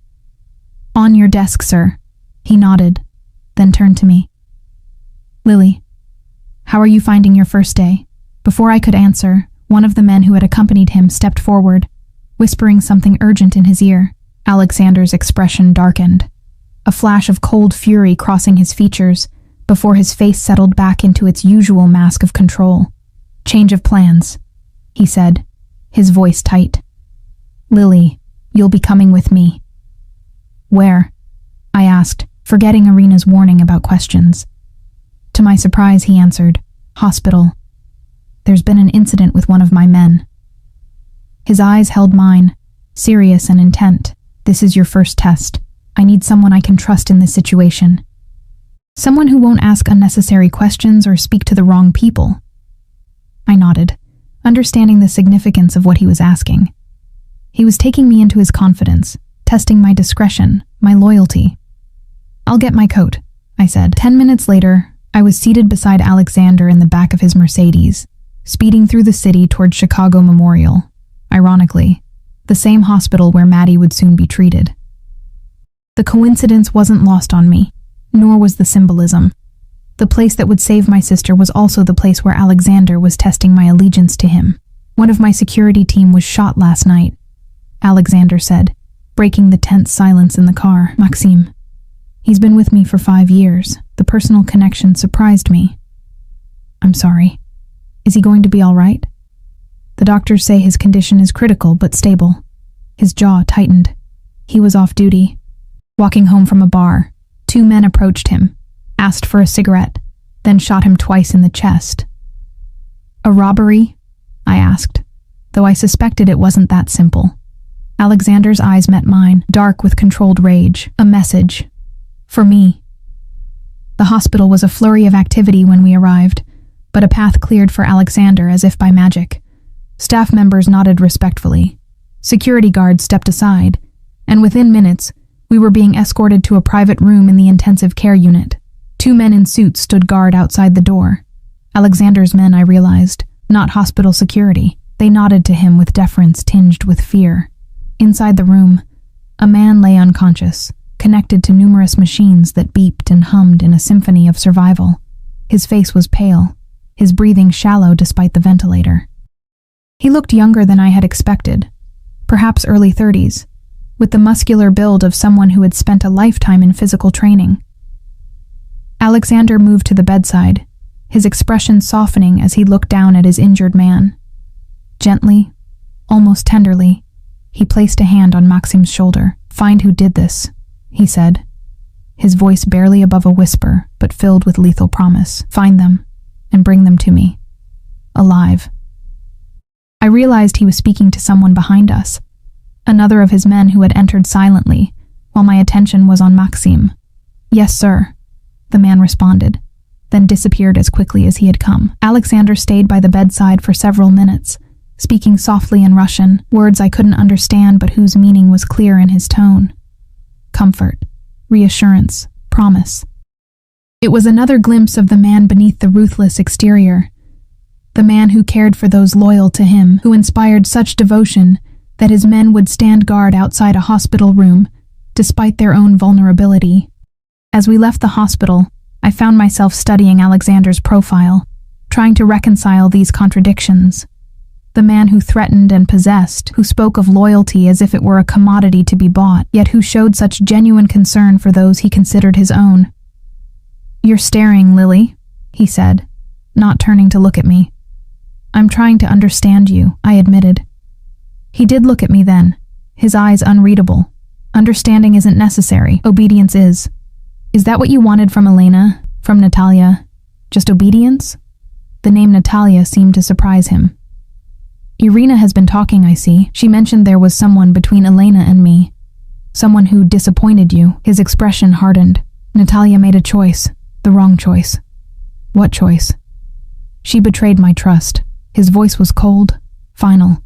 "On your desk, sir." He nodded, then turned to me. "Lily, how are you finding your first day?" Before I could answer, one of the men who had accompanied him stepped forward, whispering something urgent in his ear. Alexander's expression darkened, a flash of cold fury crossing his features, before his face settled back into its usual mask of control. "Change of plans," he said, his voice tight. "Lily, you'll be coming with me." "Where?" I asked, forgetting Irina's warning about questions. To my surprise, he answered, "Hospital. There's been an incident with one of my men." His eyes held mine, serious and intent. "This is your first test. I need someone I can trust in this situation. Someone who won't ask unnecessary questions or speak to the wrong people." I nodded, understanding the significance of what he was asking. He was taking me into his confidence, testing my discretion, my loyalty. "I'll get my coat," I said. 10 minutes later, I was seated beside Alexander in the back of his Mercedes, speeding through the city toward Chicago Memorial. Ironically, the same hospital where Maddie would soon be treated. The coincidence wasn't lost on me, nor was the symbolism. The place that would save my sister was also the place where Alexander was testing my allegiance to him. "One of my security team was shot last night," Alexander said, breaking the tense silence in the car. "Maxime. He's been with me for 5 years. The personal connection surprised me." "I'm sorry. Is he going to be all right?" "The doctors say his condition is critical but stable." His jaw tightened. He was off duty. Walking home from a bar, 2 men approached him, asked for a cigarette, then shot him twice in the chest. "A robbery?" I asked, though I suspected it wasn't that simple. Alexander's eyes met mine, dark with controlled rage. "A message. For me." The hospital was a flurry of activity when we arrived, but a path cleared for Alexander as if by magic. Staff members nodded respectfully. Security guards stepped aside, and within minutes, we were being escorted to a private room in the intensive care unit. 2 men in suits stood guard outside the door. Alexander's men, I realized, not hospital security. They nodded to him with deference tinged with fear. Inside the room, a man lay unconscious, connected to numerous machines that beeped and hummed in a symphony of survival. His face was pale, his breathing shallow despite the ventilator. He looked younger than I had expected, perhaps early 30s, with the muscular build of someone who had spent a lifetime in physical training. Alexander moved to the bedside, his expression softening as he looked down at his injured man. Gently, almost tenderly, he placed a hand on Maxime's shoulder. "Find who did this," he said, his voice barely above a whisper but filled with lethal promise. "Find them and bring them to me. Alive." I realized he was speaking to someone behind us, another of his men who had entered silently, while my attention was on Maxime. "Yes, sir," the man responded, then disappeared as quickly as he had come. Alexander stayed by the bedside for several minutes, speaking softly in Russian, words I couldn't understand but whose meaning was clear in his tone. Comfort, reassurance, promise. It was another glimpse of the man beneath the ruthless exterior, the man who cared for those loyal to him, who inspired such devotion that his men would stand guard outside a hospital room, despite their own vulnerability. As we left the hospital, I found myself studying Alexander's profile, trying to reconcile these contradictions. The man who threatened and possessed, who spoke of loyalty as if it were a commodity to be bought, yet who showed such genuine concern for those he considered his own. "You're staring, Lily," he said, not turning to look at me. "I'm trying to understand you," I admitted. He did look at me then, his eyes unreadable. "Understanding isn't necessary, obedience is." "Is that what you wanted from Elena, from Natalia? Just obedience?" The name Natalia seemed to surprise him. "Irina has been talking, I see. She mentioned there was someone between Elena and me. Someone who disappointed you." His expression hardened. "Natalia made a choice. The wrong choice." "What choice?" "She betrayed my trust." His voice was cold, final.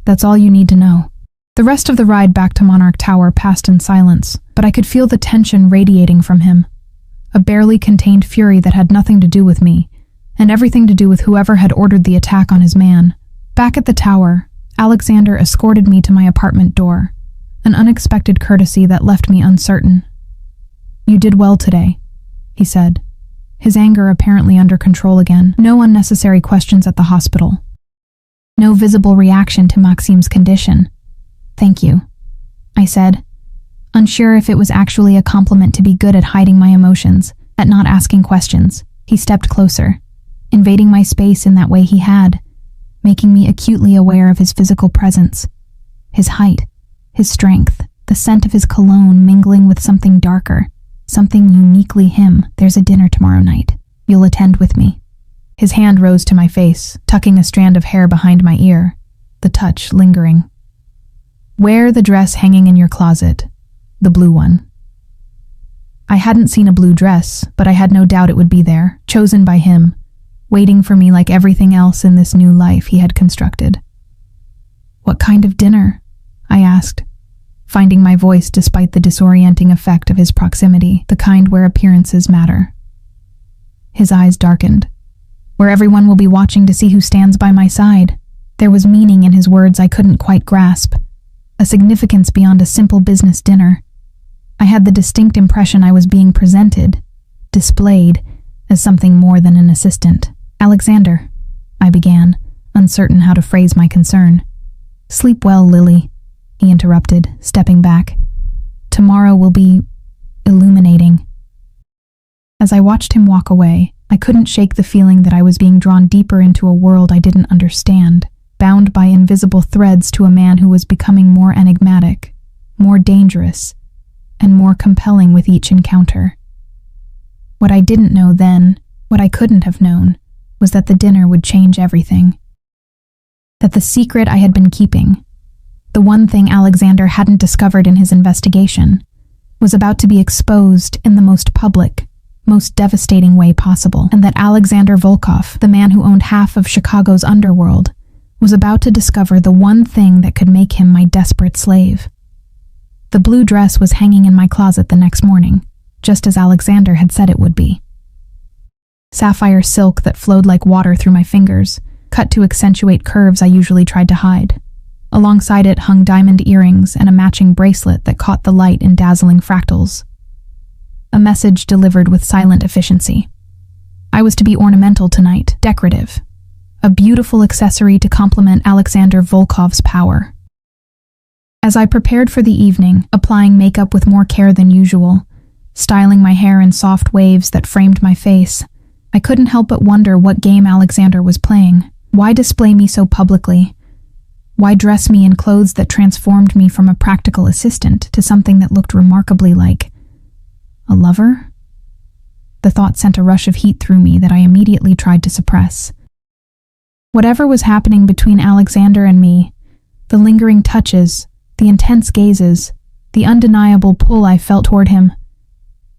"That's all you need to know." The rest of the ride back to Monarch Tower passed in silence, but I could feel the tension radiating from him. A barely contained fury that had nothing to do with me, and everything to do with whoever had ordered the attack on his man. Back at the tower, Alexander escorted me to my apartment door, an unexpected courtesy that left me uncertain. "You did well today," he said, his anger apparently under control again. "No unnecessary questions at the hospital. No visible reaction to Maxime's condition. Thank you," I said, unsure if it was actually a compliment to be good at hiding my emotions, At not asking questions, he stepped closer, invading my space in that way he had, making me acutely aware of his physical presence, his height, his strength, the scent of his cologne mingling with something darker, something uniquely him. "There's a dinner tomorrow night. You'll attend with me." His hand rose to my face, tucking a strand of hair behind my ear, the touch lingering. "Wear the dress hanging in your closet, the blue one." I hadn't seen a blue dress, but I had no doubt it would be there, chosen by him, waiting for me like everything else in this new life he had constructed. "What kind of dinner?" I asked, finding my voice despite the disorienting effect of his proximity, the kind where appearances matter. His eyes darkened. "Where everyone will be watching to see who stands by my side." There was meaning in his words I couldn't quite grasp, a significance beyond a simple business dinner. I had the distinct impression I was being presented, displayed, as something more than an assistant. "Alexander," I began, uncertain how to phrase my concern. "Sleep well, Lily," he interrupted, stepping back. "Tomorrow will be illuminating." As I watched him walk away, I couldn't shake the feeling that I was being drawn deeper into a world I didn't understand, bound by invisible threads to a man who was becoming more enigmatic, more dangerous, and more compelling with each encounter. What I didn't know then, what I couldn't have known, was that the dinner would change everything. That the secret I had been keeping, the one thing Alexander hadn't discovered in his investigation, was about to be exposed in the most public, most devastating way possible, and that Alexander Volkov, the man who owned half of Chicago's underworld, was about to discover the one thing that could make him my desperate slave. The blue dress was hanging in my closet the next morning, just as Alexander had said it would be. Sapphire silk that flowed like water through my fingers, cut to accentuate curves I usually tried to hide. Alongside it hung diamond earrings and a matching bracelet that caught the light in dazzling fractals. A message delivered with silent efficiency. I was to be ornamental tonight, decorative. A beautiful accessory to complement Alexander Volkov's power. As I prepared for the evening, applying makeup with more care than usual, styling my hair in soft waves that framed my face, I couldn't help but wonder what game Alexander was playing. Why display me so publicly? Why dress me in clothes that transformed me from a practical assistant to something that looked remarkably like a lover? The thought sent a rush of heat through me that I immediately tried to suppress. Whatever was happening between Alexander and me, the lingering touches, the intense gazes, the undeniable pull I felt toward him,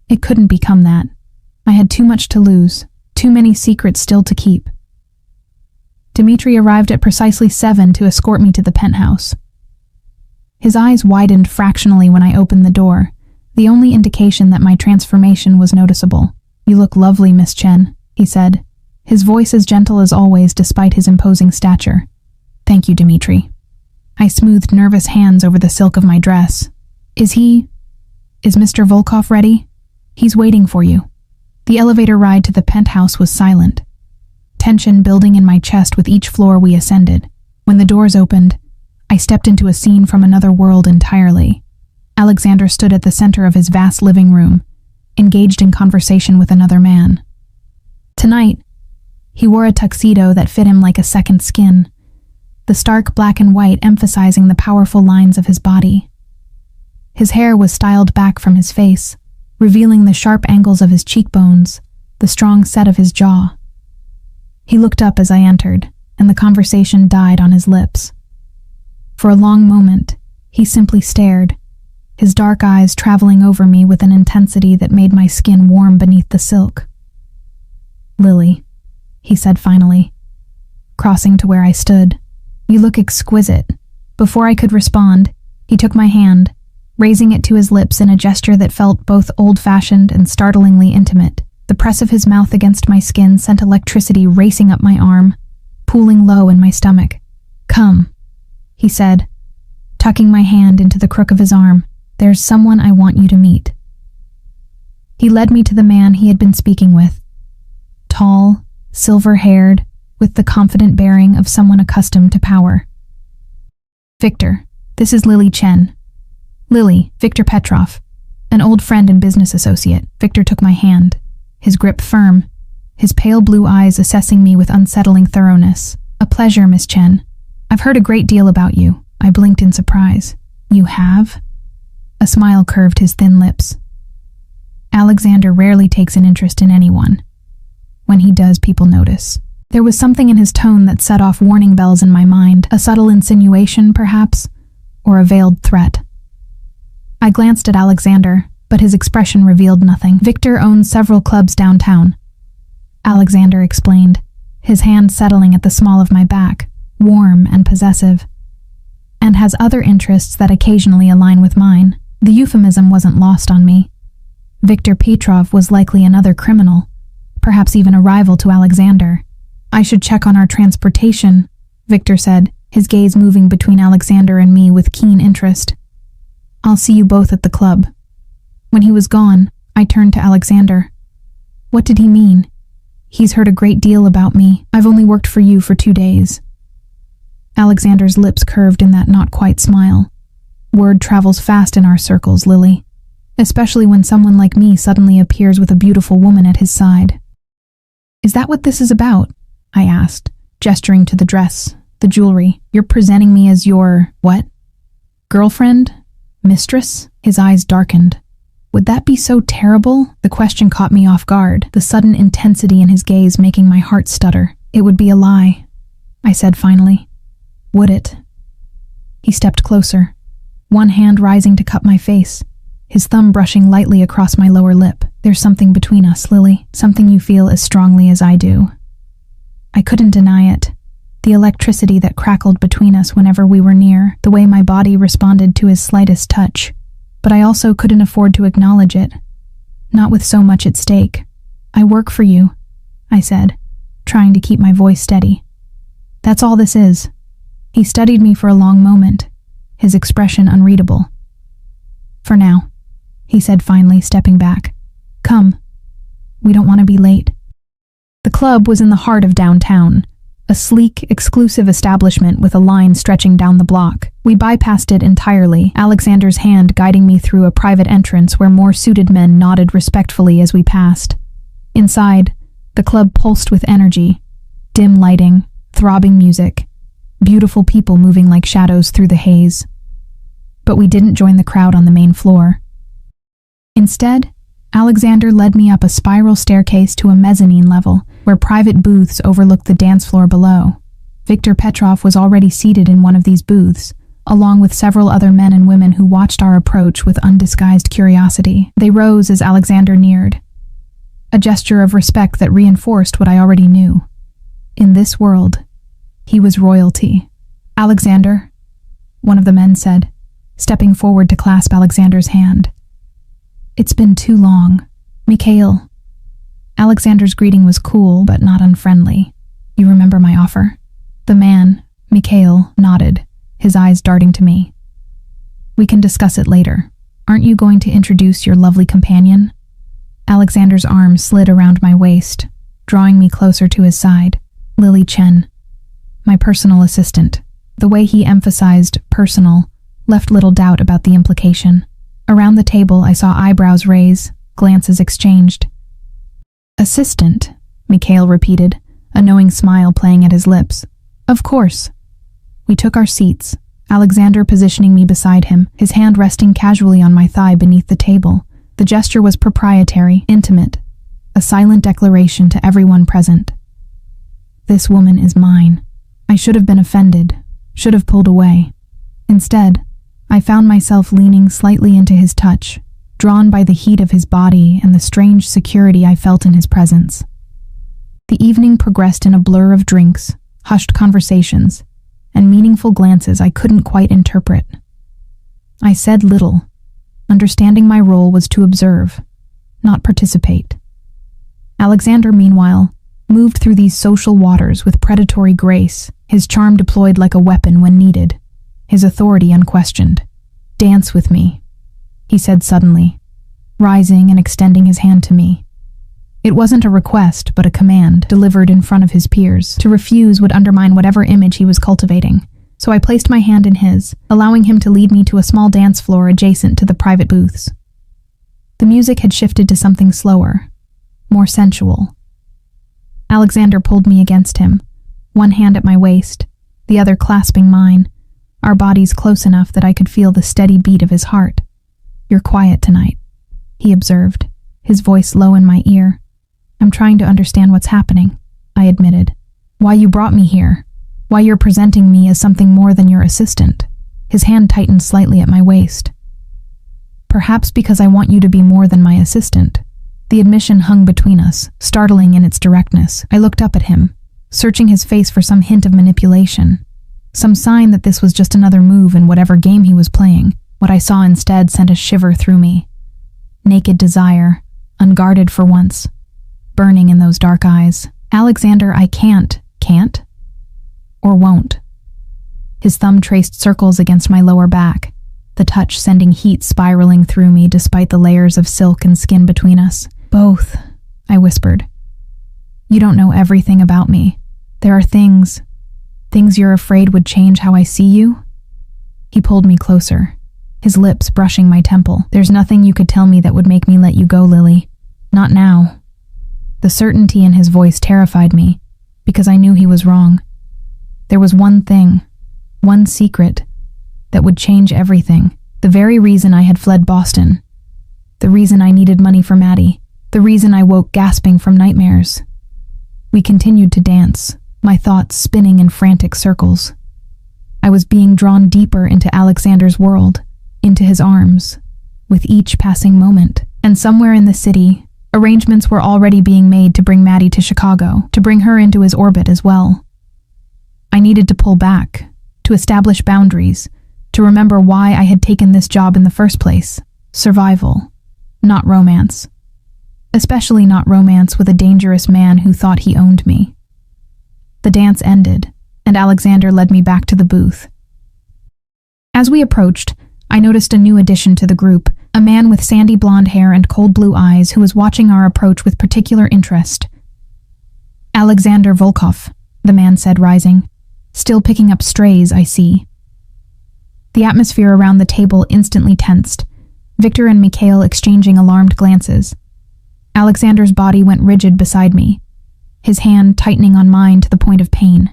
it couldn't become that. I had too much to lose, too many secrets still to keep. Dmitri arrived at precisely 7 to escort me to the penthouse. His eyes widened fractionally when I opened the door, the only indication that my transformation was noticeable. "You look lovely, Miss Chen," he said, his voice as gentle as always despite his imposing stature. "Thank you, Dmitri." I smoothed nervous hands over the silk of my dress. Is Mr. Volkov ready? He's waiting for you." The elevator ride to the penthouse was silent, tension building in my chest with each floor we ascended. When the doors opened, I stepped into a scene from another world entirely. Alexander stood at the center of his vast living room, engaged in conversation with another man. Tonight, he wore a tuxedo that fit him like a second skin, the stark black and white emphasizing the powerful lines of his body. His hair was styled back from his face, revealing the sharp angles of his cheekbones, the strong set of his jaw. He looked up as I entered, and the conversation died on his lips. For a long moment, he simply stared, his dark eyes traveling over me with an intensity that made my skin warm beneath the silk. "Lily," he said finally, crossing to where I stood. "You look exquisite." Before I could respond, he took my hand, raising it to his lips in a gesture that felt both old-fashioned and startlingly intimate. The press of his mouth against my skin sent electricity racing up my arm, pooling low in my stomach. "Come," he said, tucking my hand into the crook of his arm. "There's someone I want you to meet." He led me to the man he had been speaking with. Tall, silver-haired, with the confident bearing of someone accustomed to power. "Victor, this is Lily Chen." "Lily, Victor Petrov, an old friend and business associate." Victor took my hand, his grip firm, his pale blue eyes assessing me with unsettling thoroughness. "A pleasure, Miss Chen. I've heard a great deal about you." I blinked in surprise. "You have?" A smile curved his thin lips. "Alexander rarely takes an interest in anyone. When he does, people notice." There was something in his tone that set off warning bells in my mind, a subtle insinuation, perhaps, or a veiled threat. I glanced at Alexander, but his expression revealed nothing. "Victor owns several clubs downtown," Alexander explained, his hand settling at the small of my back, warm and possessive, "and has other interests that occasionally align with mine." The euphemism wasn't lost on me. Victor Petrov was likely another criminal, perhaps even a rival to Alexander. "I should check on our transportation," Victor said, his gaze moving between Alexander and me with keen interest. "I'll see you both at the club." When he was gone, I turned to Alexander. What did he mean? He's heard a great deal about me. I've only worked for you for 2 days. Alexander's lips curved in that not-quite smile. Word travels fast in our circles, Lily, especially when someone like me suddenly appears with a beautiful woman at his side. "Is that what this is about?" I asked, gesturing to the dress, the jewelry. "You're presenting me as your, what? Girlfriend? Mistress?" His eyes darkened. Would that be so terrible? The question caught me off guard, the sudden intensity in his gaze making my heart stutter. "It would be a lie," I said finally. "Would it?" He stepped closer, one hand rising to cup my face, his thumb brushing lightly across my lower lip. "There's something between us, Lily, something you feel as strongly as I do." I couldn't deny it. The electricity that crackled between us whenever we were near, the way my body responded to his slightest touch. But I also couldn't afford to acknowledge it, not with so much at stake. "I work for you," I said, trying to keep my voice steady. "That's all this is." He studied me for a long moment, his expression unreadable. "For now," he said finally, stepping back. "Come. We don't want to be late." The club was in the heart of downtown, a sleek, exclusive establishment with a line stretching down the block. We bypassed it entirely, Alexander's hand guiding me through a private entrance where more suited men nodded respectfully as we passed. Inside, the club pulsed with energy, dim lighting, throbbing music, beautiful people moving like shadows through the haze. But we didn't join the crowd on the main floor. Instead, Alexander led me up a spiral staircase to a mezzanine level, where private booths overlooked the dance floor below. Victor Petrov was already seated in one of these booths, along with several other men and women who watched our approach with undisguised curiosity. They rose as Alexander neared, a gesture of respect that reinforced what I already knew. In this world, he was royalty. "Alexander," one of the men said, stepping forward to clasp Alexander's hand. "It's been too long. Mikhail." Alexander's greeting was cool, but not unfriendly. "You remember my offer?" The man, Mikhail, nodded, his eyes darting to me. "We can discuss it later. Aren't you going to introduce your lovely companion?" Alexander's arm slid around my waist, drawing me closer to his side. "Lily Chen, my personal assistant." The way he emphasized personal left little doubt about the implication. Around the table, I saw eyebrows raise, glances exchanged. "Assistant," Mikhail repeated, a knowing smile playing at his lips. "Of course." We took our seats, Alexander positioning me beside him, his hand resting casually on my thigh beneath the table. The gesture was proprietary, intimate, a silent declaration to everyone present. This woman is mine. I should have been offended, should have pulled away. Instead, I found myself leaning slightly into his touch, drawn by the heat of his body and the strange security I felt in his presence. The evening progressed in a blur of drinks, hushed conversations, and meaningful glances I couldn't quite interpret. I said little. Understanding my role was to observe, not participate. Alexander, meanwhile, moved through these social waters with predatory grace, his charm deployed like a weapon when needed, his authority unquestioned. "Dance with me," he said suddenly, rising and extending his hand to me. It wasn't a request, but a command, delivered in front of his peers. To refuse would undermine whatever image he was cultivating, so I placed my hand in his, allowing him to lead me to a small dance floor adjacent to the private booths. The music had shifted to something slower, more sensual. Alexander pulled me against him, one hand at my waist, the other clasping mine, our bodies close enough that I could feel the steady beat of his heart. "You're quiet tonight," he observed, his voice low in my ear. "I'm trying to understand what's happening," I admitted. "Why you brought me here. Why you're presenting me as something more than your assistant." His hand tightened slightly at my waist. "Perhaps because I want you to be more than my assistant." The admission hung between us, startling in its directness. I looked up at him, searching his face for some hint of manipulation, some sign that this was just another move in whatever game he was playing. What I saw instead sent a shiver through me. Naked desire, unguarded for once, burning in those dark eyes. "Alexander, I can't. Can't? Or won't?" His thumb traced circles against my lower back, the touch sending heat spiraling through me despite the layers of silk and skin between us. "Both," I whispered. "You don't know everything about me. There are things you're afraid would change how I see you?" He pulled me closer, his lips brushing my temple. "There's nothing you could tell me that would make me let you go, Lily. Not now." The certainty in his voice terrified me, because I knew he was wrong. There was one thing, one secret, that would change everything. The very reason I had fled Boston. The reason I needed money for Maddie. The reason I woke gasping from nightmares. We continued to dance, my thoughts spinning in frantic circles. I was being drawn deeper into Alexander's world, into his arms, with each passing moment. And somewhere in the city, arrangements were already being made to bring Maddie to Chicago, to bring her into his orbit as well. I needed to pull back, to establish boundaries, to remember why I had taken this job in the first place. Survival, not romance. Especially not romance with a dangerous man who thought he owned me. The dance ended, and Alexander led me back to the booth. As we approached, I noticed a new addition to the group, a man with sandy blonde hair and cold blue eyes who was watching our approach with particular interest. "Alexander Volkov," the man said, rising. "Still picking up strays, I see." The atmosphere around the table instantly tensed, Victor and Mikhail exchanging alarmed glances. Alexander's body went rigid beside me, his hand tightening on mine to the point of pain.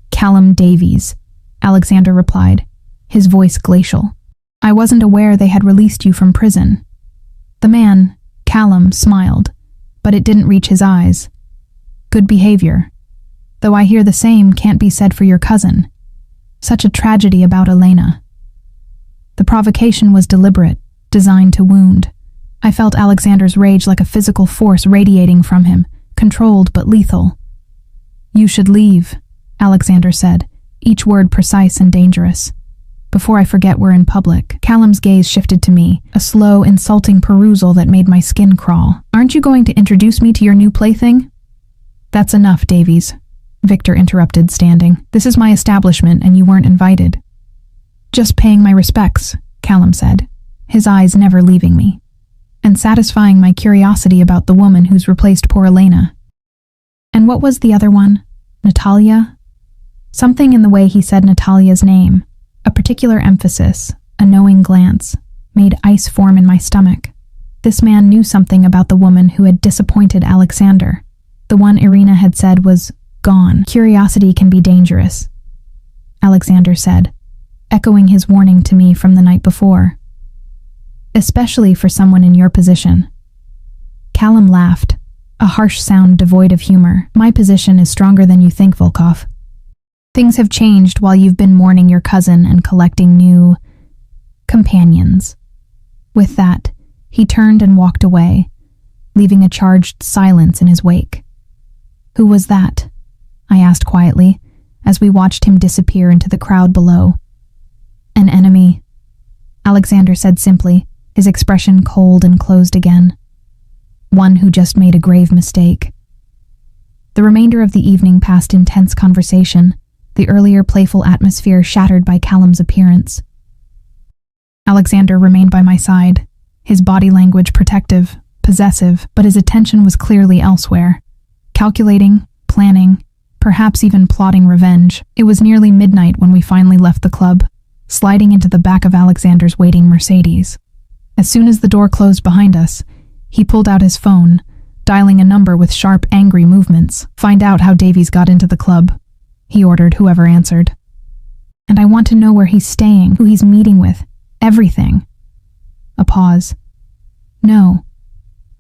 "Callum Davies," Alexander replied, his voice glacial. "I wasn't aware they had released you from prison." The man, Callum, smiled, but it didn't reach his eyes. "Good behavior. Though I hear the same can't be said for your cousin. Such a tragedy about Elena." The provocation was deliberate, designed to wound. I felt Alexander's rage like a physical force radiating from him, controlled but lethal. "You should leave," Alexander said, each word precise and dangerous. "Before I forget we're in public." Callum's gaze shifted to me, a slow, insulting perusal that made my skin crawl. "Aren't you going to introduce me to your new plaything?" "That's enough, Davies," Victor interrupted, standing. "This is my establishment and you weren't invited." "Just paying my respects," Callum said, his eyes never leaving me, and satisfying my curiosity about the woman who's replaced poor Elena. "And what was the other one? Natalia?" Something in the way he said Natalia's name, a particular emphasis, a knowing glance, made ice form in my stomach. This man knew something about the woman who had disappointed Alexander, the one Irina had said was gone. "Curiosity can be dangerous," Alexander said, echoing his warning to me from the night before. "Especially for someone in your position." Callum laughed, a harsh sound devoid of humor. "My position is stronger than you think, Volkov. Things have changed while you've been mourning your cousin and collecting new companions." With that, he turned and walked away, leaving a charged silence in his wake. "Who was that?" I asked quietly, as we watched him disappear into the crowd below. "An enemy," Alexander said simply, his expression cold and closed again. "One who just made a grave mistake." The remainder of the evening passed in tense conversation, the earlier playful atmosphere shattered by Callum's appearance. Alexander remained by my side, his body language protective, possessive, but his attention was clearly elsewhere. Calculating, planning, perhaps even plotting revenge. It was nearly midnight when we finally left the club, sliding into the back of Alexander's waiting Mercedes. As soon as the door closed behind us, he pulled out his phone, dialing a number with sharp, angry movements. "Find out how Davies got into the club," he ordered whoever answered. "And I want to know where he's staying, who he's meeting with, everything." A pause. "No.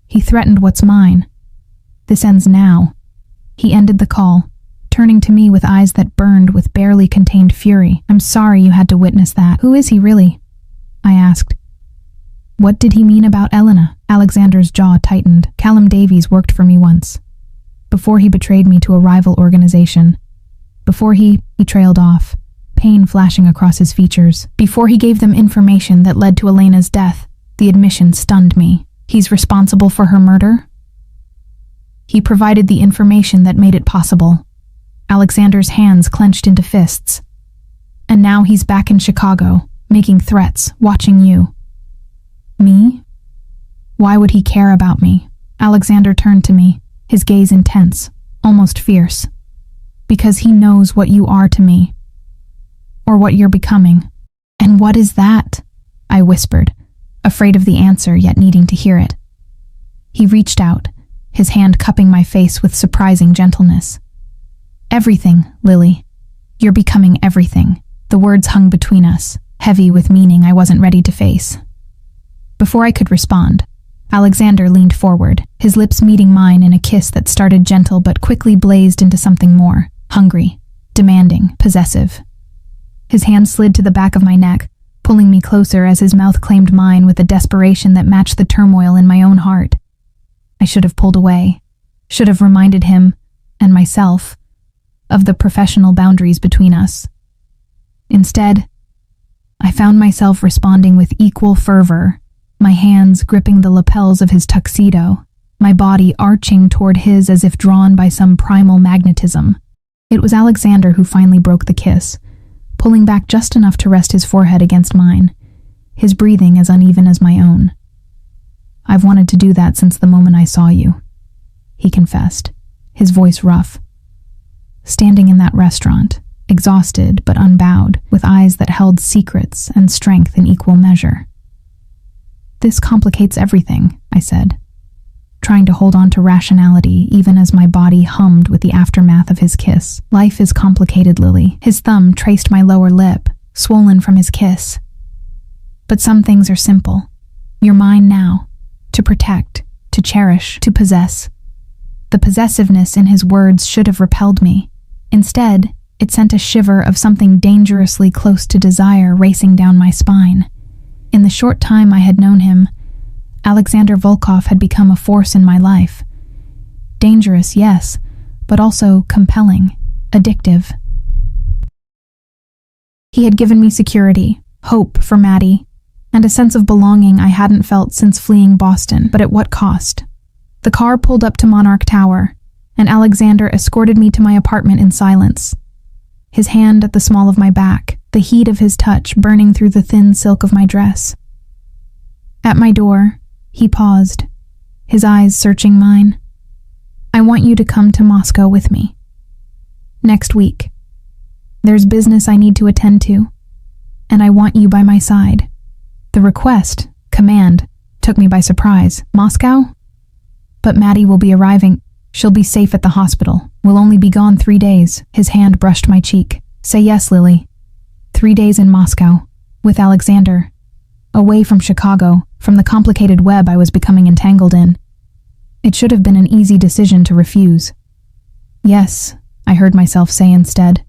He threatened what's mine. This ends now." He ended the call, turning to me with eyes that burned with barely contained fury. "I'm sorry you had to witness that. Who is he really?" I asked. What did he mean about Elena? Alexander's jaw tightened. "Callum Davies worked for me once. Before he betrayed me to a rival organization. Before he trailed off, pain flashing across his features. Before he gave them information that led to Elena's death, the admission stunned me. He's responsible for her murder? He provided the information that made it possible." Alexander's hands clenched into fists. "And now he's back in Chicago, making threats, watching you." "Me? Why would he care about me?" Alexander turned to me, his gaze intense, almost fierce. "Because he knows what you are to me. Or what you're becoming." "And what is that?" I whispered, afraid of the answer yet needing to hear it. He reached out, his hand cupping my face with surprising gentleness. "Everything, Lily. You're becoming everything." The words hung between us, heavy with meaning I wasn't ready to face. Before I could respond, Alexander leaned forward, his lips meeting mine in a kiss that started gentle but quickly blazed into something more, hungry, demanding, possessive. His hand slid to the back of my neck, pulling me closer as his mouth claimed mine with a desperation that matched the turmoil in my own heart. I should have pulled away, should have reminded him, and myself, of the professional boundaries between us. Instead, I found myself responding with equal fervor, my hands gripping the lapels of his tuxedo, my body arching toward his as if drawn by some primal magnetism. It was Alexander who finally broke the kiss, pulling back just enough to rest his forehead against mine, his breathing as uneven as my own. "I've wanted to do that since the moment I saw you," he confessed, his voice rough. Standing in that restaurant, exhausted but unbowed, with eyes that held secrets and strength in equal measure. "This complicates everything," I said, trying to hold on to rationality even as my body hummed with the aftermath of his kiss. "Life is complicated, Lily." His thumb traced my lower lip, swollen from his kiss. "But some things are simple. You're mine now, to protect, to cherish, to possess." The possessiveness in his words should have repelled me. Instead, it sent a shiver of something dangerously close to desire racing down my spine. In the short time I had known him, Alexander Volkov had become a force in my life. Dangerous, yes, but also compelling, addictive. He had given me security, hope for Maddie, and a sense of belonging I hadn't felt since fleeing Boston. But at what cost? The car pulled up to Monarch Tower, and Alexander escorted me to my apartment in silence. His hand at the small of my back, the heat of his touch burning through the thin silk of my dress. At my door, he paused, his eyes searching mine. "I want you to come to Moscow with me. Next week. There's business I need to attend to, and I want you by my side." The request, command, took me by surprise. "Moscow? But Maddie will be arriving. She'll be safe at the hospital. We'll only be gone 3 days. His hand brushed my cheek. "Say yes, Lily. 3 days in Moscow, with Alexander. Away from Chicago, from the complicated web I was becoming entangled in." It should have been an easy decision to refuse. "Yes," I heard myself say instead,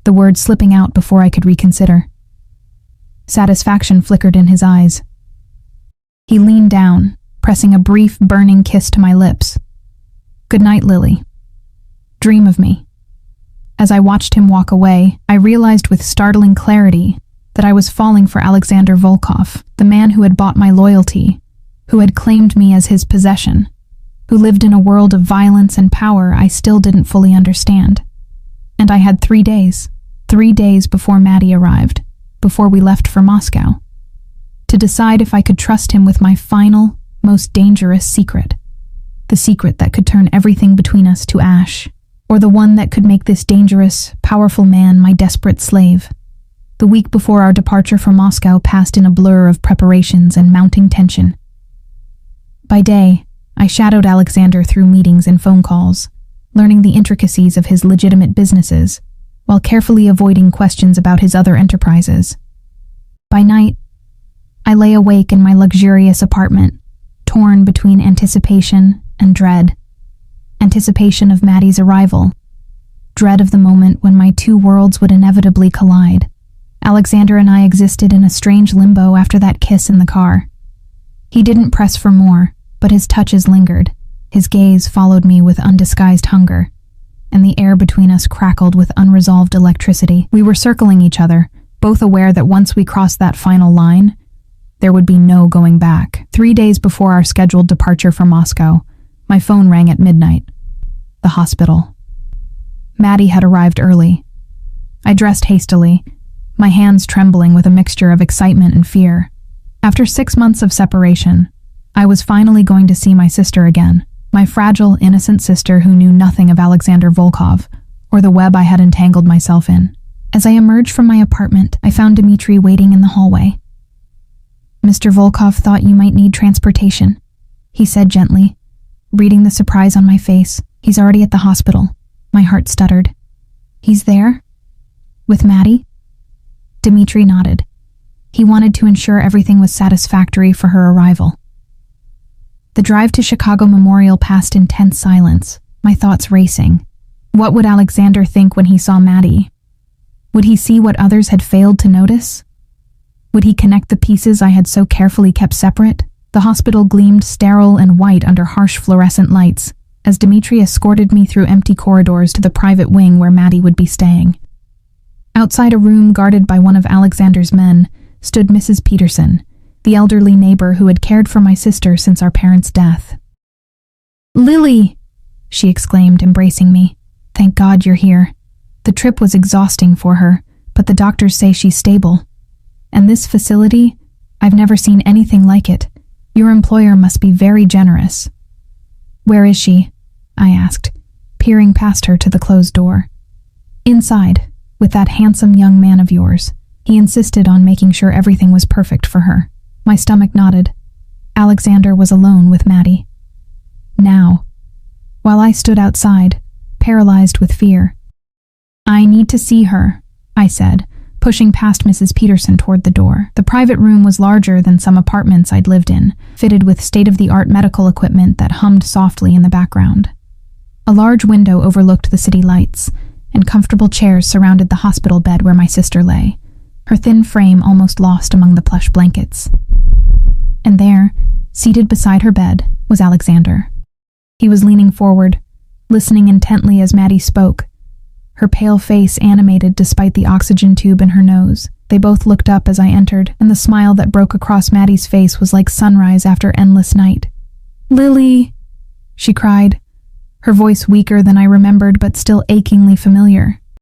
the words slipping out before I could reconsider. Satisfaction flickered in his eyes. He leaned down, pressing a brief, burning kiss to my lips. "Good night, Lily. Dream of me." As I watched him walk away, I realized with startling clarity that I was falling for Alexander Volkov, the man who had bought my loyalty, who had claimed me as his possession, who lived in a world of violence and power I still didn't fully understand. And I had 3 days before Maddie arrived, before we left for Moscow, to decide if I could trust him with my final, most dangerous secret. The secret that could turn everything between us to ash, or the one that could make this dangerous, powerful man my desperate slave. The week before our departure for Moscow passed in a blur of preparations and mounting tension. By day, I shadowed Alexander through meetings and phone calls, learning the intricacies of his legitimate businesses, while carefully avoiding questions about his other enterprises. By night, I lay awake in my luxurious apartment, torn between anticipation and dread. Anticipation of Maddie's arrival, dread of the moment when my two worlds would inevitably collide. Alexander and I existed in a strange limbo after that kiss in the car. He didn't press for more, but his touches lingered. His gaze followed me with undisguised hunger, and the air between us crackled with unresolved electricity. We were circling each other, both aware that once we crossed that final line, there would be no going back. 3 days before our scheduled departure for Moscow, my phone rang at midnight. The hospital. Maddie had arrived early. I dressed hastily, my hands trembling with a mixture of excitement and fear. After 6 months of separation, I was finally going to see my sister again, my fragile, innocent sister who knew nothing of Alexander Volkov or the web I had entangled myself in. As I emerged from my apartment, I found Dmitri waiting in the hallway. "Mr. Volkov thought you might need transportation," he said gently, reading the surprise on my face. "He's already at the hospital." My heart stuttered. "He's there? With Maddie?" Dmitri nodded. He wanted to ensure everything was satisfactory for her arrival. The drive to Chicago Memorial passed in tense silence, my thoughts racing. What would Alexander think when he saw Maddie? Would he see what others had failed to notice? Would he connect the pieces I had so carefully kept separate? The hospital gleamed sterile and white under harsh fluorescent lights, as Dmitri escorted me through empty corridors to the private wing where Maddie would be staying. Outside a room guarded by one of Alexander's men stood Mrs. Peterson, the elderly neighbor who had cared for my sister since our parents' death. "Lily!" she exclaimed, embracing me. "Thank God you're here. The trip was exhausting for her, but the doctors say she's stable. And this facility, I've never seen anything like it. Your employer must be very generous." "Where is she?" I asked, peering past her to the closed door. "Inside, with that handsome young man of yours." He insisted on making sure everything was perfect for her. My stomach nodded. Alexander was alone with Maddie. Now, while I stood outside, paralyzed with fear. "I need to see her," I said, pushing past Mrs. Peterson toward the door. The private room was larger than some apartments I'd lived in, fitted with state-of-the-art medical equipment that hummed softly in the background. A large window overlooked the city lights, and comfortable chairs surrounded the hospital bed where my sister lay, her thin frame almost lost among the plush blankets. And there, seated beside her bed, was Alexander. He was leaning forward, listening intently as Maddie spoke, her pale face animated despite the oxygen tube in her nose. They both looked up as I entered, and the smile that broke across Maddie's face was like sunrise after endless night. "Lily!" she cried, her voice weaker than I remembered but still achingly familiar.